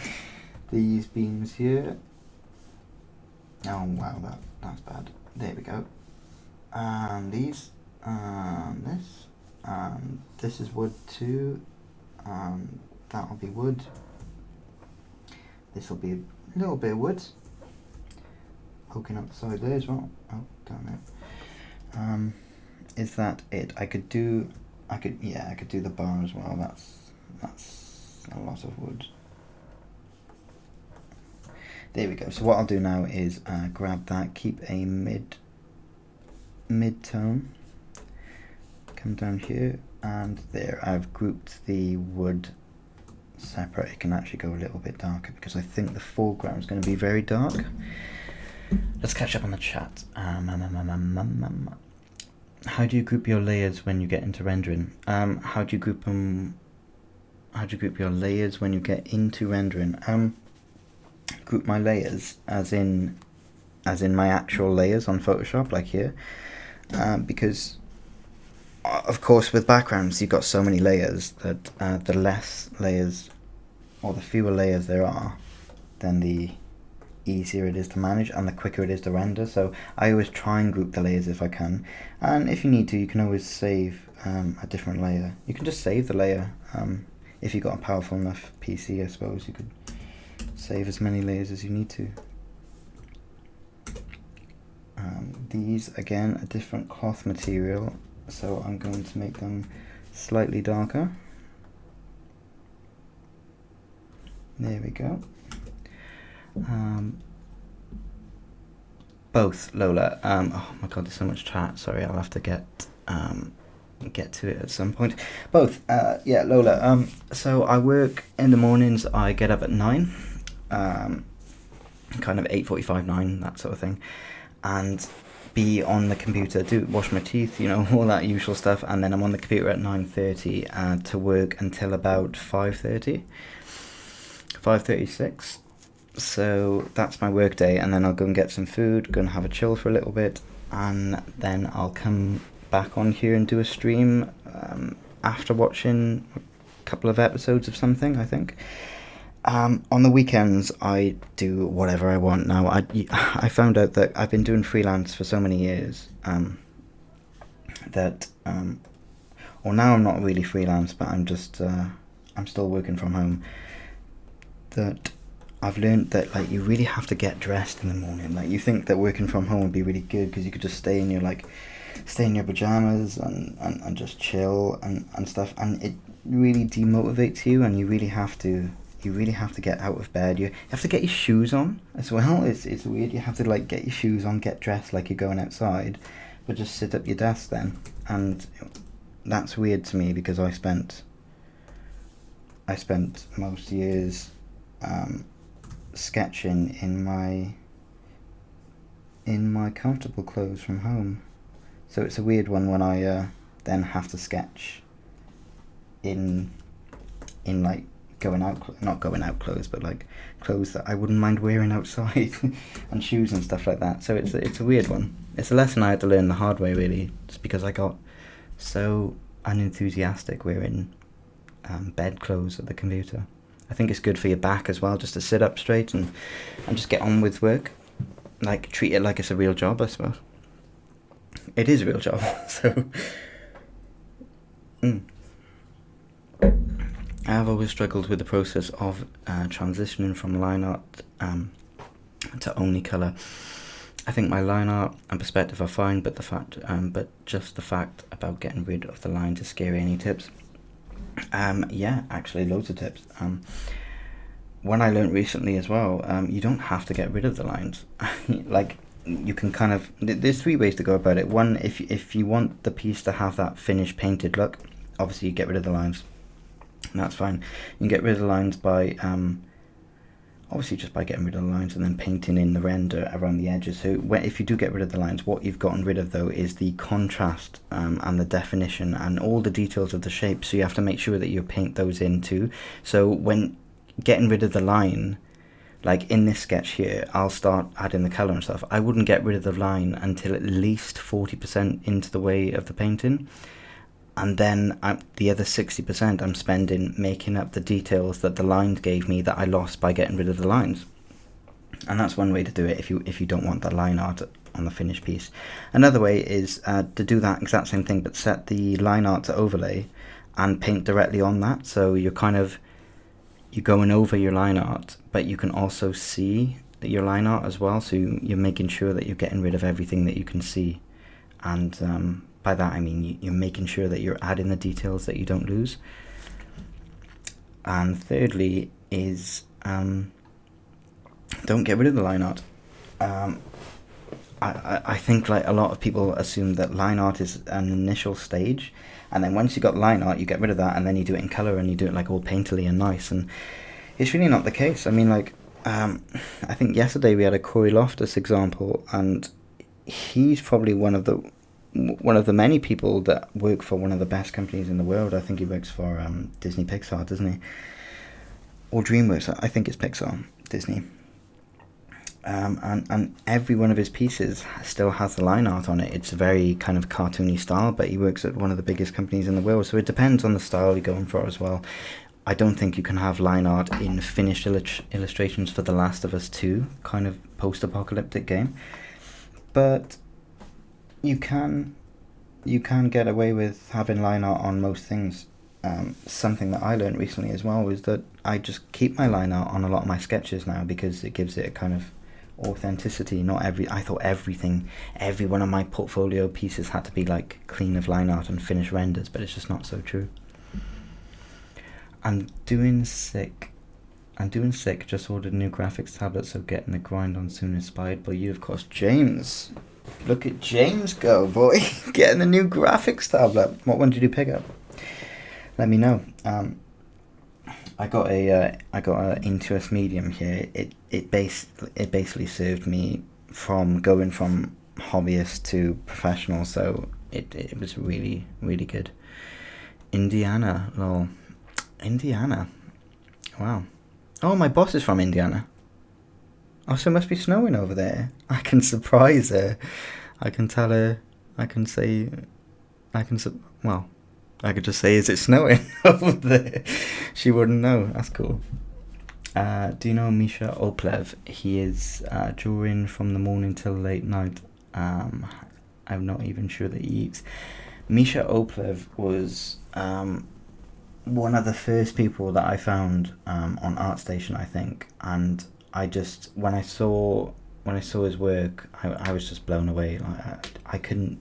Speaker 1: These beams here. Oh wow, that's bad. There we go. And these, this is wood too. That'll be wood. This will be a little bit of wood poking up the side there as well. Oh, damn it. Is that it? I could do the bar as well. That's a lot of wood. There we go. So what I'll do now is grab that, keep a mid-tone, come down here, and there I've grouped the wood separate. It can actually go a little bit darker because I think the foreground is going to be very dark. Let's catch up on the chat. how do you group your layers when you get into rendering? How do you group them? How do you group your layers when you get into rendering? Group my layers as in my actual layers on Photoshop, like here, because of course with backgrounds you've got so many layers that the less layers or the fewer layers there are, then the easier it is to manage and the quicker it is to render. So I always try and group the layers if I can, and if you need to, you can always save a different layer. You can just save the layer. If you've got a powerful enough PC, I suppose you could save as many layers as you need to. These again, a different cloth material, so I'm going to make them slightly darker. There we go. Both, Lola. Oh my god, there's so much chat. Sorry, I'll have to get to it at some point. Both. Yeah, Lola. So I work in the mornings. I get up at 9, kind of 8:45, 9, that sort of thing, and be on the computer, wash my teeth, you know, all that usual stuff, and then I'm on the computer at 9:30 to work until about 5:30, 5:36. So that's my work day, and then I'll go and get some food, go and have a chill for a little bit, and then I'll come back on here and do a stream after watching a couple of episodes of something, I think. On the weekends, I do whatever I want now. I found out that I've been doing freelance for so many years that, well, now I'm not really freelance, but I'm just, I'm still working from home, that I've learned that, like, you really have to get dressed in the morning. Like, you think that working from home would be really good because you could just stay in your pajamas and just chill and stuff, and it really demotivates you, and you really have to get out of bed. You have to get your shoes on as well. It's weird. You have to, like, get your shoes on, get dressed like you're going outside, but just sit at your desk then. And that's weird to me because I spent most years sketching in my comfortable clothes from home. So it's a weird one when I then have to sketch in like not going out clothes, but like clothes that I wouldn't mind wearing outside and shoes and stuff like that. So it's a weird one. It's a lesson I had to learn the hard way, really, just because I got so unenthusiastic wearing bed clothes at the computer. I think it's good for your back as well, just to sit up straight and just get on with work. Like, treat it like it's a real job, I suppose. It is a real job, so... I've always struggled with the process of transitioning from line art to only colour. I think my line art and perspective are fine, but just the fact about getting rid of the lines is scary. Any tips? Yeah, actually loads of tips. When I learned recently as well, you don't have to get rid of the lines. Like, you can kind of, there's 3 ways to go about it. One, if you want the piece to have that finished painted look, obviously you get rid of the lines, and that's fine. You can get rid of the lines by obviously just by getting rid of the lines and then painting in the render around the edges. So if you do get rid of the lines, what you've gotten rid of though is the contrast and the definition and all the details of the shape, so you have to make sure that you paint those in too. So when getting rid of the line, like in this sketch here, I'll start adding the colour and stuff. I wouldn't get rid of the line until at least 40% into the way of the painting, and then the other 60% I'm spending making up the details that the lines gave me that I lost by getting rid of the lines. And that's one way to do it if you don't want the line art on the finished piece. Another way is to do that exact same thing, but set the line art to overlay and paint directly on that. So you're going over your line art, but you can also see your line art as well. So you're making sure that you're getting rid of everything that you can see, and by that I mean you're making sure that you're adding the details that you don't lose. And thirdly is don't get rid of the line art. I think, like, a lot of people assume that line art is an initial stage, and then once you got line art you get rid of that and then you do it in colour and you do it like all painterly and nice, and it's really not the case. I mean, like, I think yesterday we had a Corey Loftus example, and he's probably one of the one of the many people that work for one of the best companies in the world. I think he works for Disney Pixar, doesn't he? Or DreamWorks. I think it's Pixar, Disney. And every one of his pieces still has the line art on it. It's a very kind of cartoony style, but he works at one of the biggest companies in the world, so it depends on the style you're going for as well. I don't think you can have line art in finished illustrations for The Last of Us 2 kind of post-apocalyptic game, but you can get away with having line art on most things. Something that I learned recently as well was that I just keep my line art on a lot of my sketches now because it gives it a kind of authenticity. I thought every one of my portfolio pieces had to be like clean of line art and finished renders, but it's just not so true. I'm doing sick. Just ordered a new graphics tablet, so getting the grind on soon. Inspired by you, of course. James, look at James go, boy. Getting the new graphics tablet. What one did you pick up? Let me know. I got a Intuos Medium here. It basically served me from going from hobbyist to professional, so it was really, really good. Indiana, lol. Indiana. Wow. Oh, my boss is from Indiana. Oh, so it must be snowing over there. I can surprise her. I can tell her. I could just say, is it snowing over there? She wouldn't know. That's cool. Do you know Misha Oplev? He is drawing from the morning till late night. I'm not even sure that he eats. Misha Oplev was one of the first people that I found on ArtStation, I think, and I just when I saw his work, I was just blown away. I couldn't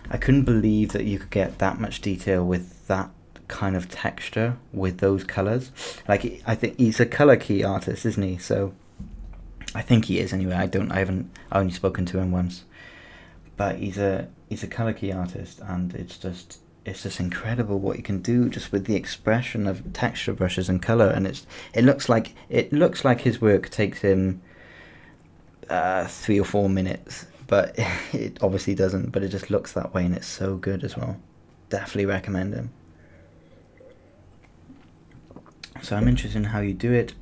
Speaker 1: believe that you could get that much detail with that kind of texture with those colors. Like, I think he's a color key artist, isn't he? So I think he is anyway. I only spoken to him once, but he's a color key artist, and it's just incredible what he can do just with the expression of texture brushes and color. And it looks like his work takes him 3 or 4 minutes, but it obviously doesn't. But it just looks that way, and it's so good as well. Definitely recommend him. So I'm interested in how you do it.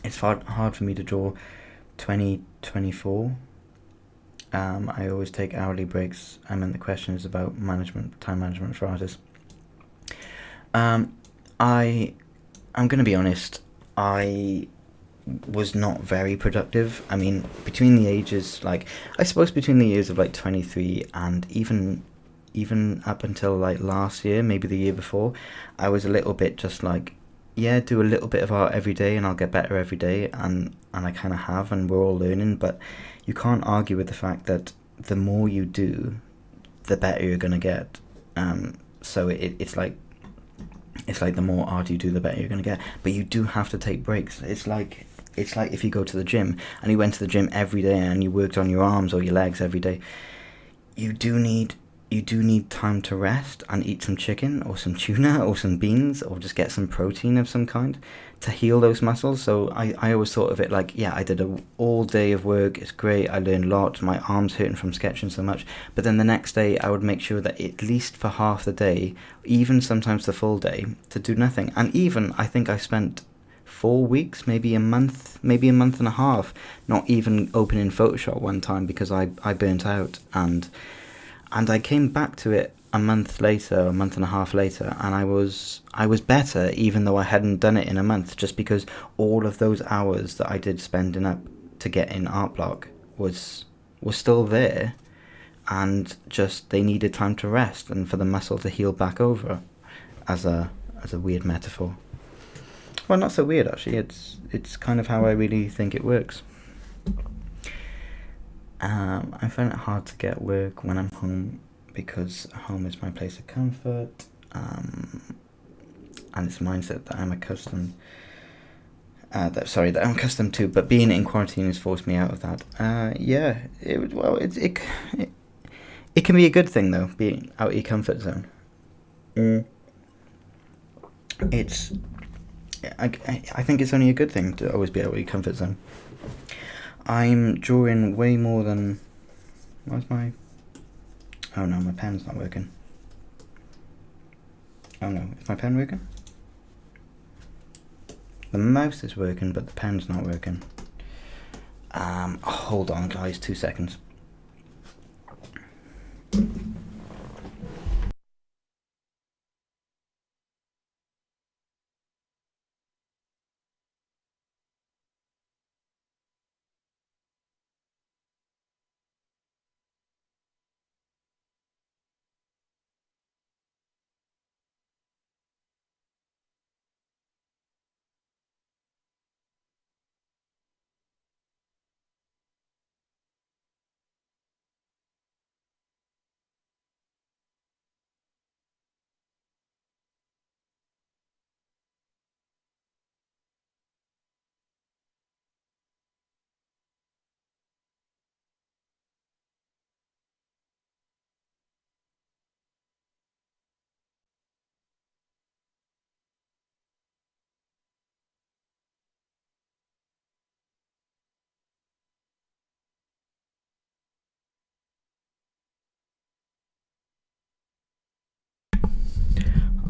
Speaker 1: It's hard for me to draw 2024. I always take hourly breaks. The question is about time management for artists. I'm going to be honest, I was not very productive. I mean, between the years of like 23 and even up until like last year, maybe the year before, I was a little bit just like, yeah, do a little bit of art every day and I'll get better every day, and I kind of have, and we're all learning. But you can't argue with the fact that the more you do, the better you're going to get. So it's like the more art you do, the better you're going to get. But you do have to take breaks. It's like if you go to the gym and you went to the gym every day and you worked on your arms or your legs every day, you do need time to rest and eat some chicken or some tuna or some beans or just get some protein of some kind to heal those muscles. So I always thought of it like, yeah, I did all day of work, it's great, I learned a lot, my arms hurting from sketching so much, but then the next day I would make sure that at least for half the day, even sometimes the full day, to do nothing. And even I think I spent 4 weeks, maybe a month and a half, not even opening Photoshop one time because I burnt out. And I came back to it a month and a half later, and I was better, even though I hadn't done it in a month, just because all of those hours that I did spending up to get in art block was still there, and just they needed time to rest and for the muscle to heal back over, as a weird metaphor. Well, not so weird actually. It's kind of how I really think it works. I find it hard to get work when I'm home because home is my place of comfort, and it's a mindset that I'm accustomed to. But being in quarantine has forced me out of that. It can be a good thing though, being out of your comfort zone. I think it's only a good thing to always be out of your comfort zone. I'm drawing way more than... Where's my... Oh no, my pen's not working. Oh no, is my pen working? The mouse is working, but the pen's not working. Hold on guys, 2 seconds.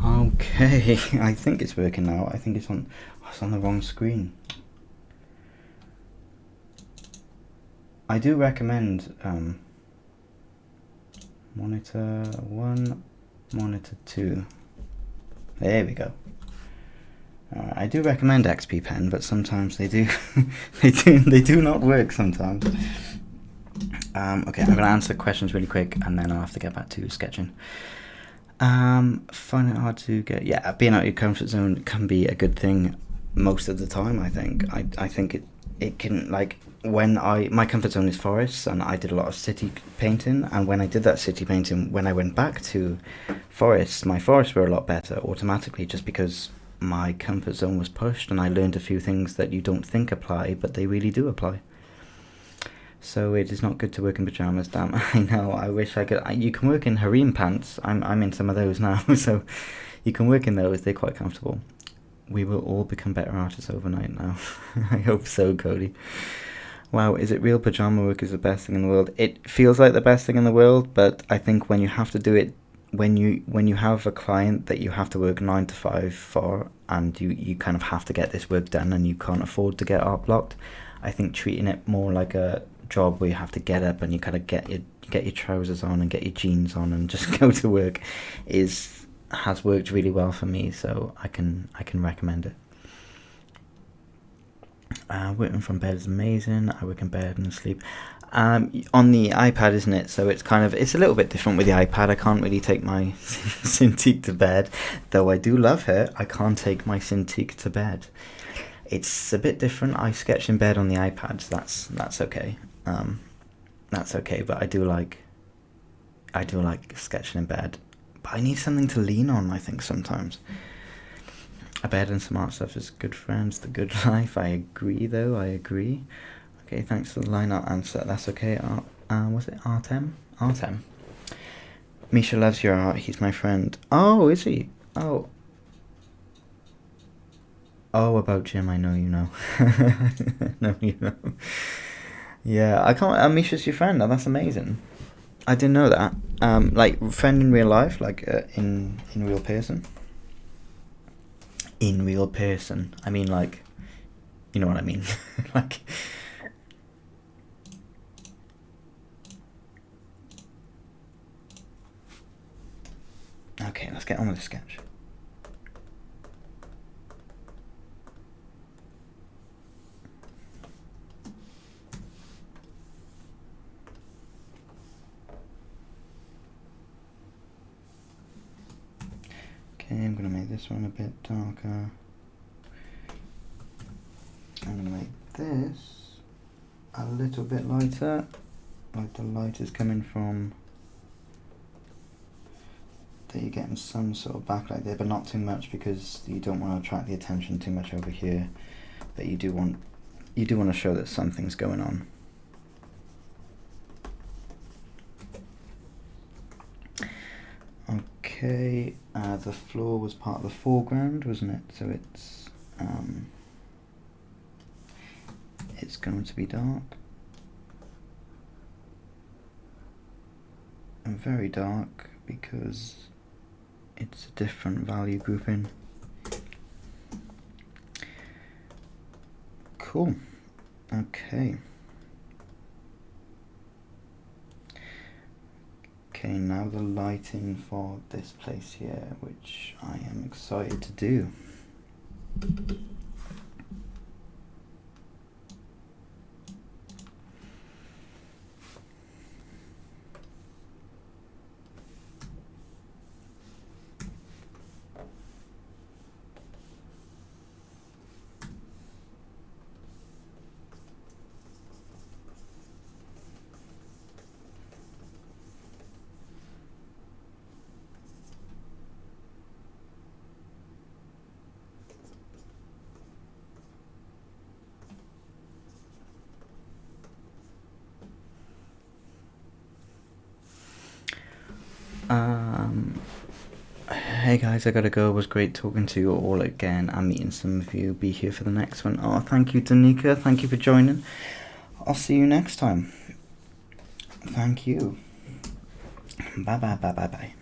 Speaker 1: Okay, I think it's working now. I think it's on the wrong screen. I do recommend monitor 1, monitor 2. There we go. I do recommend XP Pen, but sometimes they do they do not work sometimes. Okay, I'm gonna answer questions really quick, and then I'll have to get back to sketching. Find it hard to get. Yeah, being out of your comfort zone can be a good thing most of the time. I think. I think it can, like, when my comfort zone is forests, and I did a lot of city painting, and when I did that city painting, when I went back to forests, my forests were a lot better automatically, just because my comfort zone was pushed, and I learned a few things that you don't think apply, but they really do apply. So it is not good to work in pajamas. Damn, I know. I wish I could. You can work in harem pants. I'm in some of those now, so you can work in those. They're quite comfortable. We will all become better artists overnight now. I hope so, Cody. Wow, is it real pajama work is the best thing in the world? It feels like the best thing in the world, but I think when you have to do it, when you have a client that you have to work 9 to 5 for, and you kind of have to get this work done, and you can't afford to get art blocked, I think treating it more like a job where you have to get up and you kind of get your trousers on and get your jeans on and just go to work has worked really well for me, so I can recommend it. Working from bed is amazing. I work in bed and sleep. On the iPad, isn't it? So it's a little bit different with the iPad. I can't really take my Cintiq to bed, though I do love her. I can't take my Cintiq to bed. It's a bit different. I sketch in bed on the iPad, so that's okay. That's okay, but I do like sketching in bed. But I need something to lean on, I think, sometimes. A bed and some art stuff is good friends, the good life. I agree, though. I agree. Okay, thanks for the lineart answer. That's okay. Was it Artem? Artem. Misha loves your art. He's my friend. Oh, is he? Oh. Oh, about Jim, I know you know. No, you know. Yeah, I can't. Misha's your friend. Oh, that's amazing. I didn't know that. Like, friend in real life, like in real person. In real person. I mean, like, you know what I mean. Like. Okay, let's get on with the sketch. Okay, I'm going to make this one a bit darker. I'm going to make this a little bit lighter. Like the light is coming from... that you're getting some sort of backlight there, but not too much, because you don't want to attract the attention too much over here. But you do want to show that something's going on. Okay, the floor was part of the foreground, wasn't it? So it's going to be dark. and very dark because it's a different value grouping. Cool. Okay. Okay, now the lighting for this place here, which I am excited to do. Hey guys, I gotta go. It was great talking to you all again. I'm meeting some of you. Be here for the next one. Oh, thank you, Danica. Thank you for joining. I'll see you next time. Thank you. Bye bye bye bye bye.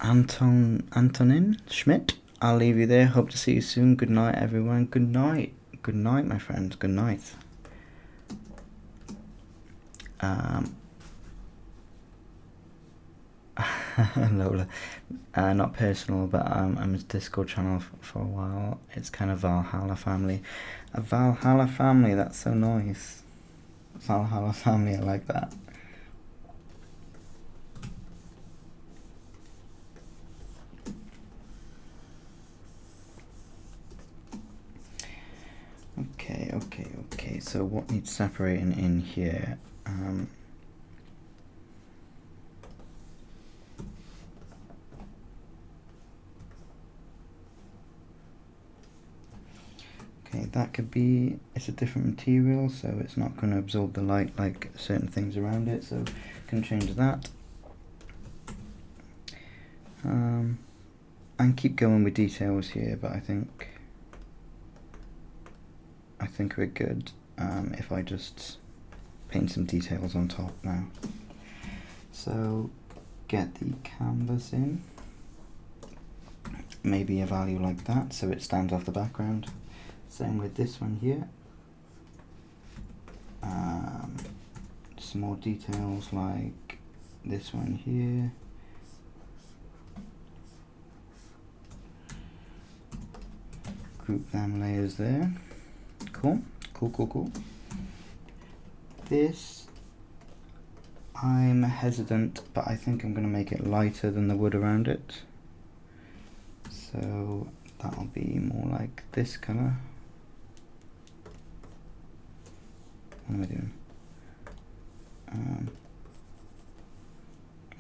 Speaker 1: Antonin Schmidt. I'll leave you there. Hope to see you soon. Good night, everyone. Good night. Good night, my friends. Good night. Lola, not personal, but I'm his Discord channel for a while. It's kind of Valhalla family. A Valhalla family, that's so nice. Valhalla family, I like that. Okay, so what needs separating in here? Okay, that could be, it's a different material, so it's not going to absorb the light like certain things around it, so can change that. And keep going with details here, but I think we're good if I just paint some details on top now. So get the canvas in, maybe a value like that so it stands off the background. Same with this one here. Some more details like this one here. Group them layers there. Cool. This, I'm hesitant, but I think I'm going to make it lighter than the wood around it. So that'll be more like this colour. What am I doing?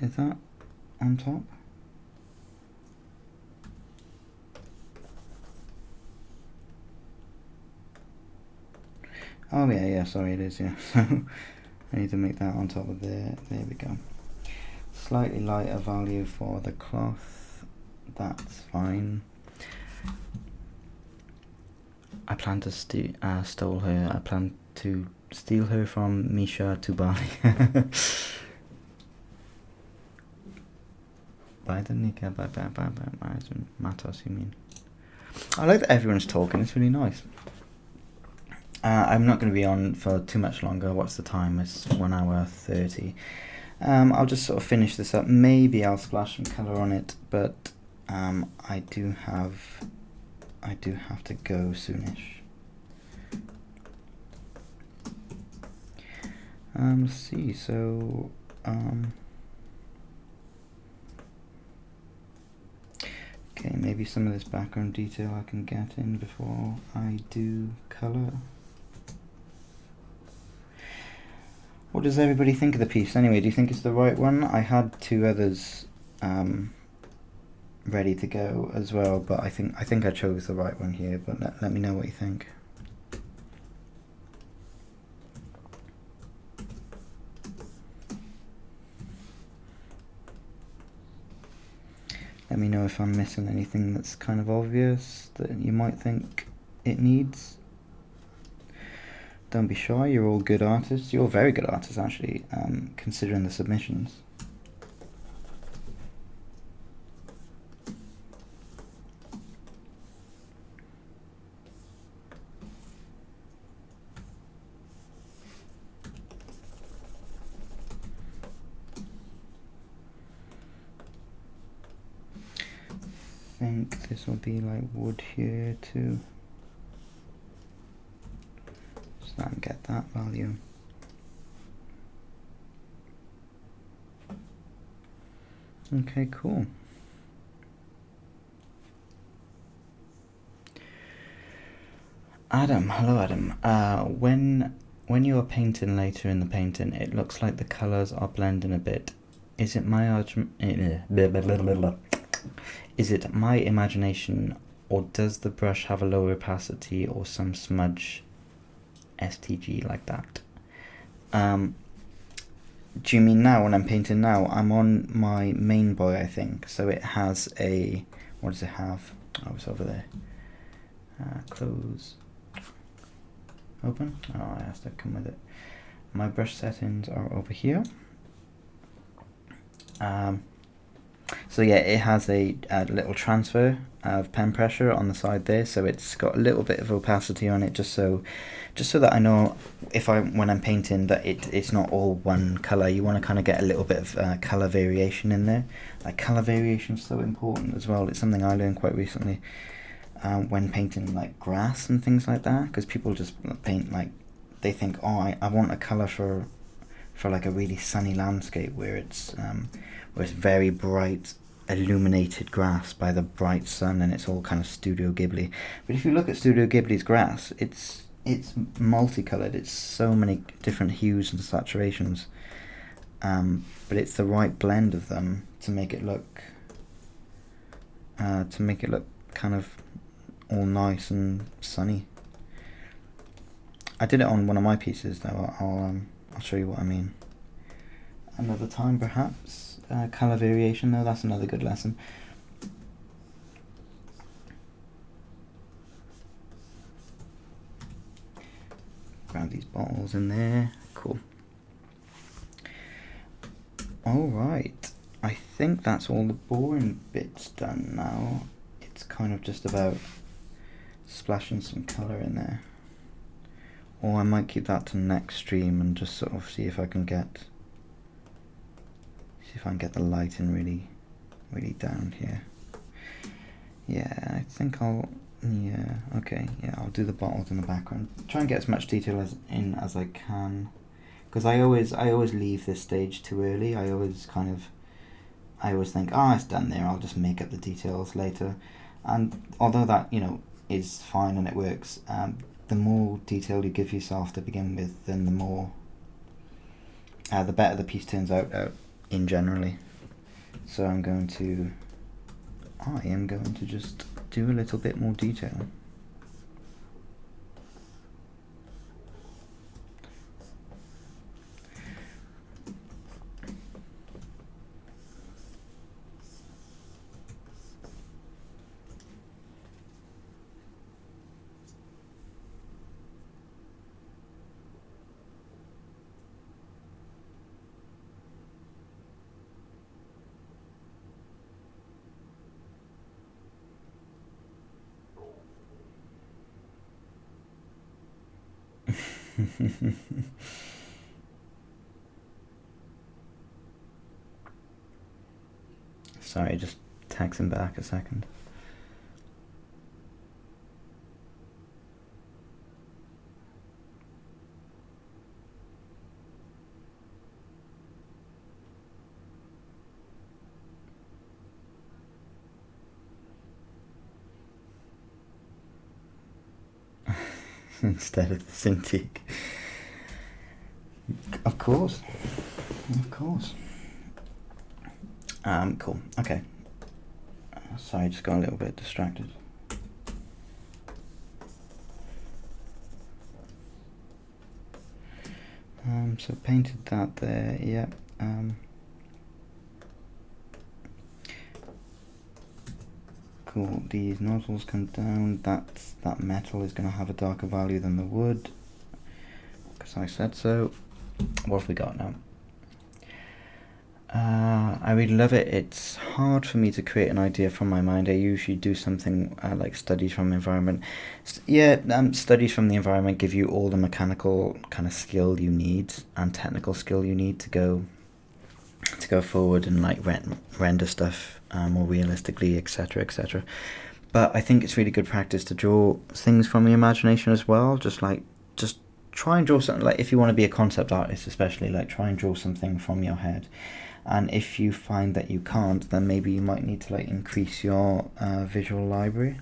Speaker 1: Is that on top? Oh yeah, sorry, it is, yeah. So I need to make that on top of there. There we go. Slightly lighter value for the cloth. That's fine. I plan to steal her. I plan to steal her from Misha to Bali. Bye, Danica. Bye, Matos, you mean? I like that everyone's talking. It's really nice. I'm not going to be on for too much longer. What's the time? It's 1 hour 30. I'll just sort of finish this up. Maybe I'll splash some colour on it, but I do have to go soonish. Let's see. So okay, maybe some of this background detail I can get in before I do colour. What does everybody think of the piece anyway? Do you think it's the right one? I had 2 others ready to go as well, but I think I chose the right one here, but let me know what you think. Let me know if I'm missing anything that's kind of obvious that you might think it needs. Don't be shy, you're all good artists. You're very good artists, actually, considering the submissions. I think this will be like wood here too. So I can get that value. Okay, cool. Adam, hello Adam. When you are painting later in the painting, it looks like the colours are blending a bit. Is it my Is it my imagination, or does the brush have a lower opacity or some smudge STG like that? Do you mean now when I'm painting now? I'm on my main boy, I think. So it has a, what does it have? Oh, it's over there. Close. Open. Oh, it has to come with it. My brush settings are over here. So yeah, it has a little transfer of pen pressure on the side there, so it's got a little bit of opacity on it, just so that I know when I'm painting that it's not all one color. You want to kind of get a little bit of color variation in there. Like, color variation is so important as well. It's something I learned quite recently when painting like grass and things like that, because people just paint like, they think, oh, I want a color for like a really sunny landscape where it's very bright, illuminated grass by the bright sun, and it's all kind of Studio Ghibli. But if you look at Studio Ghibli's grass, it's multicolored. It's so many different hues and saturations, but it's the right blend of them to make it look kind of all nice and sunny. I did it on one of my pieces though. I'll show you what I mean another time perhaps. Color variation though, that's another good lesson. Grab these bottles in there. Cool. Alright, I think that's all the boring bits done now. It's kind of just about splashing some colour in there. Or I might keep that to next stream and just sort of see if I can get the lighting really down here. Yeah, I think I'll do the bottles in the background. Try and get as much detail as I can, because I always leave this stage too early. I always think, oh, it's done there, I'll just make up the details later. And although that, is fine and it works, the more detail you give yourself to begin with, then the better the piece turns out in generally. So I am going to just do a little bit more detail. Sorry, just taxing back a second. Instead of the Cintiq. Of course. Cool. Okay. Sorry, just got a little bit distracted. So painted that there. Yeah. Cool. These nozzles come down. That metal is going to have a darker value than the wood. because I said so. What have we got now? I really love it. It's hard for me to create an idea from my mind. I usually do something like studies from the environment. Studies from the environment give you all the mechanical kind of skill you need and technical skill you need to go forward and like render stuff more realistically, etc., etc. But I think it's really good practice to draw things from the imagination as well. Just try and draw something, like if you want to be a concept artist especially, like try and draw something from your head. And if you find that you can't, then maybe you might need to like increase your visual library.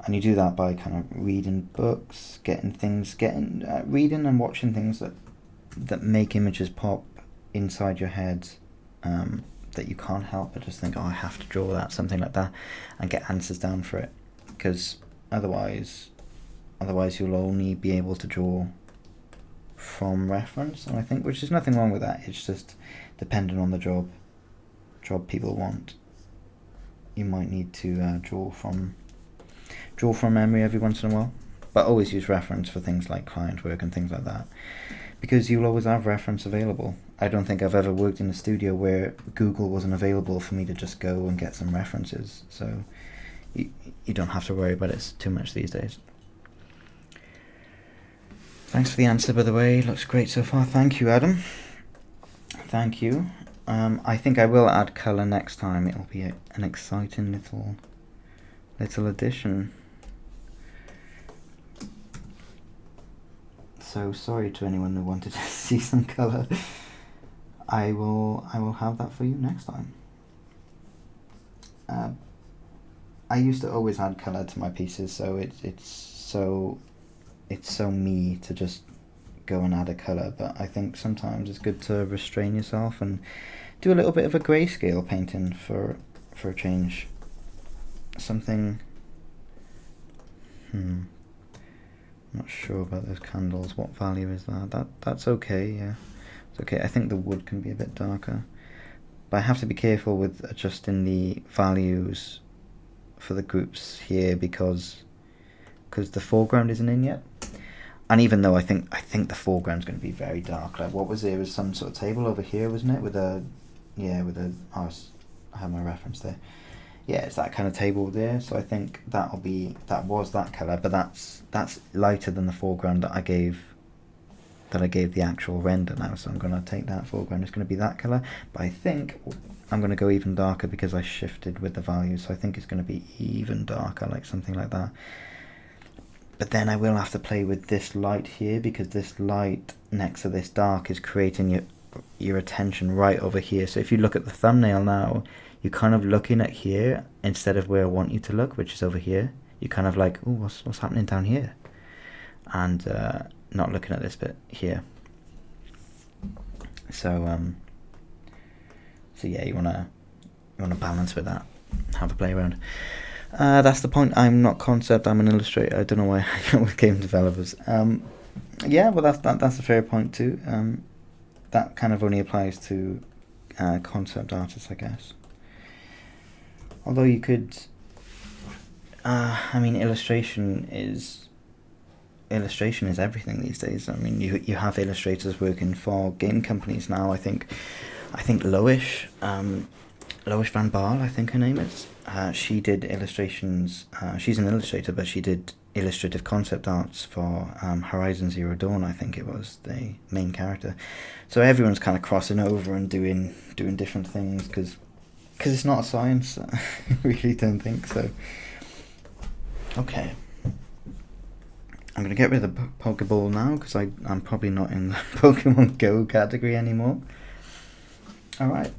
Speaker 1: And you do that by kind of reading books, reading and watching things that make images pop inside your head, that you can't help but just think, oh, I have to draw that, something like that, and get answers down for it. Because otherwise you'll only be able to draw from reference, and I think, which is nothing wrong with that, it's just depending on the job people want, you might need to draw from memory every once in a while, but always use reference for things like client work and things like that, because you'll always have reference available. I don't think I've ever worked in a studio where Google wasn't available for me to just go and get some references, so you don't have to worry about it too much these days. Thanks for the answer, by the way. Looks great so far. Thank you, Adam. Thank you. I think I will add colour next time. It'll be an exciting little addition. So sorry to anyone who wanted to see some colour. I will have that for you next time. I used to always add colour to my pieces, so it's so me to just go and add a colour, but I think sometimes it's good to restrain yourself and do a little bit of a grayscale painting for a change. Something, not sure about those candles. What value is that? That's okay, yeah. It's okay. I think the wood can be a bit darker, but I have to be careful with adjusting the values for the groups here because the foreground isn't in yet. And even though I think the foreground's going to be very dark, like what was there? It was some sort of table over here, wasn't it? I have my reference there. Yeah, it's that kind of table there. So I think that was that colour, but that's lighter than the foreground that I gave the actual render now. So I'm going to take that foreground. It's going to be that colour, but I think I'm going to go even darker because I shifted with the values. So I think it's going to be even darker, like something like that. But then I will have to play with this light here, because this light next to this dark is creating your attention right over here. So if you look at the thumbnail now, you're kind of looking at here instead of where I want you to look, which is over here. You're kind of like, oh, what's happening down here? And not looking at this bit here. So yeah, you wanna balance with that. Have a play around. That's the point. I'm not concept. I'm an illustrator. I don't know why I hang out with game developers. Yeah, well, that's a fair point too. That kind of only applies to concept artists, I guess. Although you could, I mean, illustration is everything these days. I mean, you have illustrators working for game companies now. I think Loish Van Baal, I think her name is. She did illustrations. She's an illustrator, but she did illustrative concept arts for Horizon Zero Dawn, I think it was, the main character. So everyone's kind of crossing over and doing different things because it's not a science. I really don't think so. Okay. I'm going to get rid of the Pokeball now because I'm probably not in the Pokemon Go category anymore. Alright.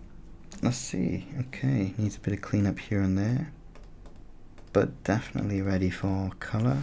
Speaker 1: Let's see. Okay, needs a bit of cleanup here and there, but definitely ready for colour.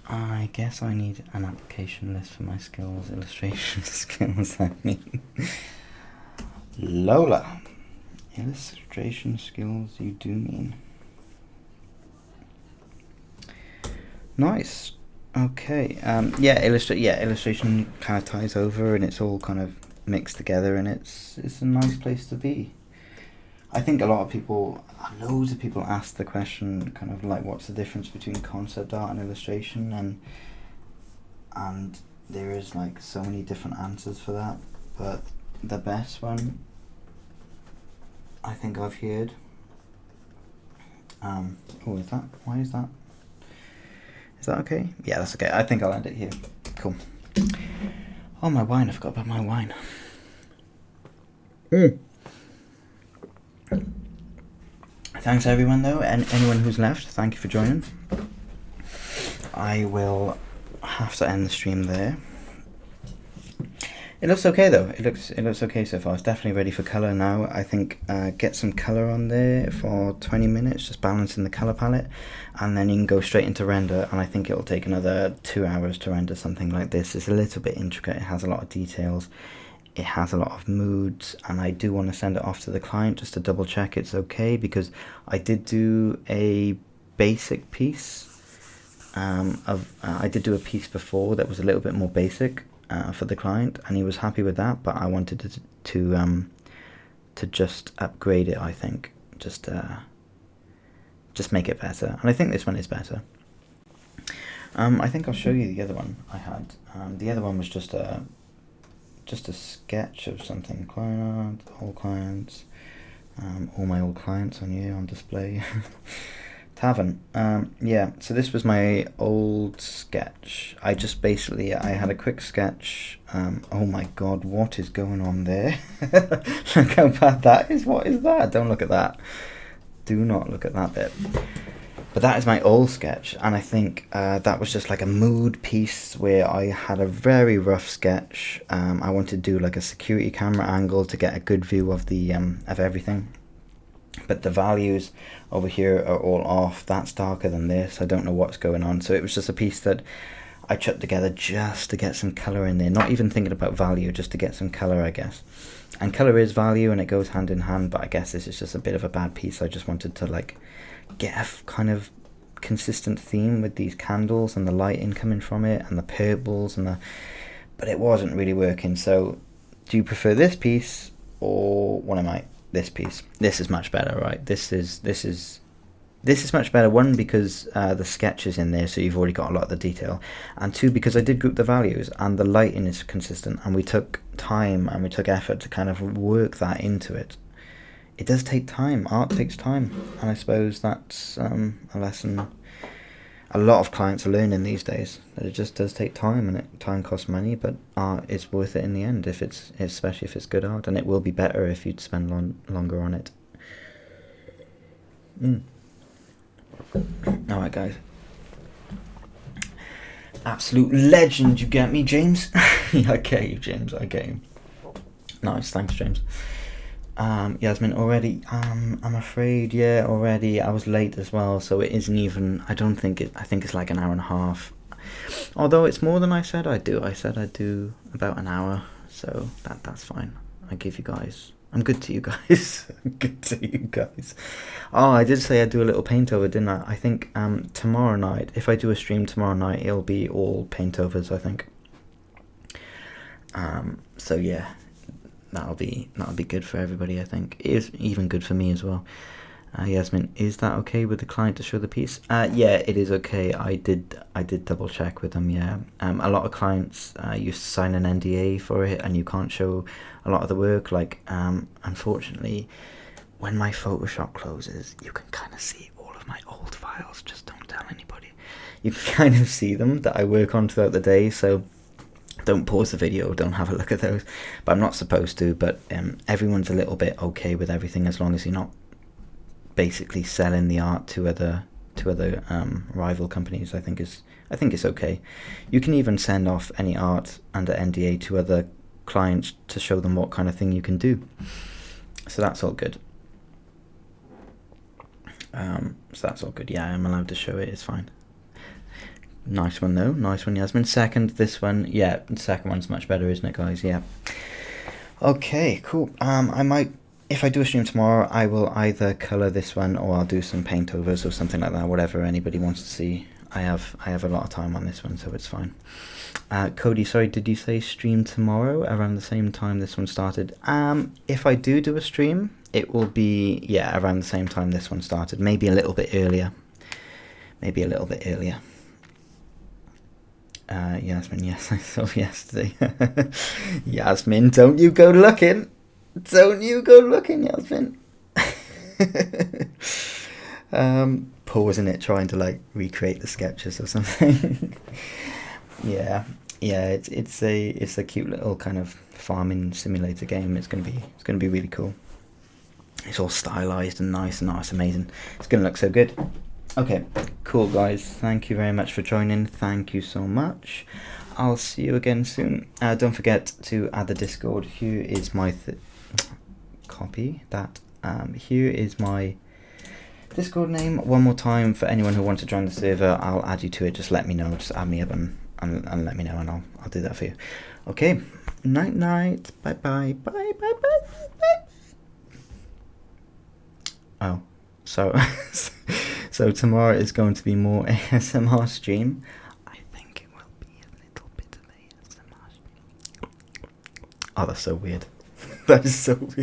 Speaker 1: I guess I need an application list for my skills, illustration skills, I mean. Lola. Illustration skills you do mean. Nice. Okay. Yeah, illustration kind of ties over and it's all kind of mixed together and it's a nice place to be. I think loads of people ask the question kind of like what's the difference between concept art and illustration, and there is like so many different answers for that, but the best one I think I've heard is that? Why is that? Is that okay? Yeah, that's okay. I think I'll end it here. Cool. Oh, my wine. I forgot about my wine. Thanks everyone though, and anyone who's left, thank you for joining. I will have to end the stream there. It looks okay though. It looks okay so far. It's definitely ready for colour now. I think get some colour on there for 20 minutes, just balancing the colour palette, and then you can go straight into render, and I think it'll take another 2 hours to render something like this. It's a little bit intricate, it has a lot of details, it has a lot of moods, and I do want to send it off to the client just to double check it's okay, because I did do a basic piece I did do a piece before that was a little bit more basic for the client, and he was happy with that, but I wanted to just upgrade it, I think, just make it better, and I think this one is better. I think I'll show you the other one I had. The other one was just a sketch of something. Client, all clients, all my old clients on here on display. Tavern. Yeah, so this was my old sketch. I had a quick sketch. Oh my god, what is going on there? Look how bad that is. What is that? Don't look at that. Do not look at that bit. But that is my old sketch, and I think that was just like a mood piece where I had a very rough sketch. I wanted to do like a security camera angle to get a good view of the of everything. But the values over here are all off. That's darker than this. I don't know what's going on. So it was just a piece that I chucked together just to get some colour in there. Not even thinking about value, just to get some colour, I guess. And colour is value and it goes hand in hand, but I guess this is just a bit of a bad piece. I just wanted to like get a kind of consistent theme with these candles and the lighting coming from it and the purples and but it wasn't really working. So do you prefer this piece or what am I? This piece. This is much better, right? This is much better. One, because the sketch is in there, so you've already got a lot of the detail, and two, because I did group the values and the lighting is consistent, and we took time and we took effort to kind of work that into it. It does take time. Art takes time, and I suppose that's a lesson a lot of clients are learning these days, that it just does take time, and time costs money, but art is worth it in the end, especially if it's good art, and it will be better if you'd spend longer on it. Alright guys, absolute legend, you get me, James? Yeah, I get you, James, I get you. Nice, thanks, James. Yasmin, already, I'm afraid, yeah, already, I was late as well, so it isn't even, I think it's like an hour and a half, although it's more than I said I'd do. I said I'd do about an hour, so that's fine. I'm good to you guys. I'm good to you guys. Oh, I did say I'd do a little paint over, didn't I? I think, tomorrow night, if I do a stream tomorrow night, it'll be all paint overs, I think. So yeah. That'll be good for everybody, I think. It is even good for me as well. Yasmin, is that okay with the client to show the piece? Yeah, it is okay. I did double check with them. Yeah, a lot of clients you sign an NDA for it, and you can't show a lot of the work. Like, unfortunately, when my Photoshop closes, you can kind of see all of my old files. Just don't tell anybody. You can kind of see them that I work on throughout the day. So don't pause the video, don't have a look at those. But I'm not supposed to. But everyone's a little bit okay with everything as long as you're not basically selling the art to other rival companies. I think it's okay. You can even send off any art under NDA to other clients to show them what kind of thing you can do. So that's all good. Yeah, I'm allowed to show it. It's fine. Nice one though. Nice one, Yasmin. Second, this one. Yeah, the second one's much better, isn't it, guys? Yeah. Okay, cool. I might, if I do a stream tomorrow, I will either colour this one or I'll do some paint overs or something like that, whatever anybody wants to see. I have a lot of time on this one, so it's fine. Cody, sorry, did you say stream tomorrow around the same time this one started? If I do a stream, it will be, yeah, around the same time this one started. Maybe a little bit earlier. Yasmin, yes, I saw yesterday. Yasmin, don't you go looking. Yasmin. Pausing it, trying to like recreate the sketches or something. yeah, it's a cute little kind of farming simulator game. It's gonna be really cool. It's all stylized and nice, and it's amazing. It's gonna look so good. Okay, cool guys. Thank you very much for joining. Thank you so much. I'll see you again soon. Don't forget to add the Discord. Here is my copy that. Here is my Discord name one more time for anyone who wants to join the server. I'll add you to it. Just let me know. Just add me up and let me know, and I'll do that for you. Okay. Night. Bye. Oh, so tomorrow is going to be more ASMR stream. I think it will be a little bit of ASMR stream. Oh, that's so weird. That is so weird.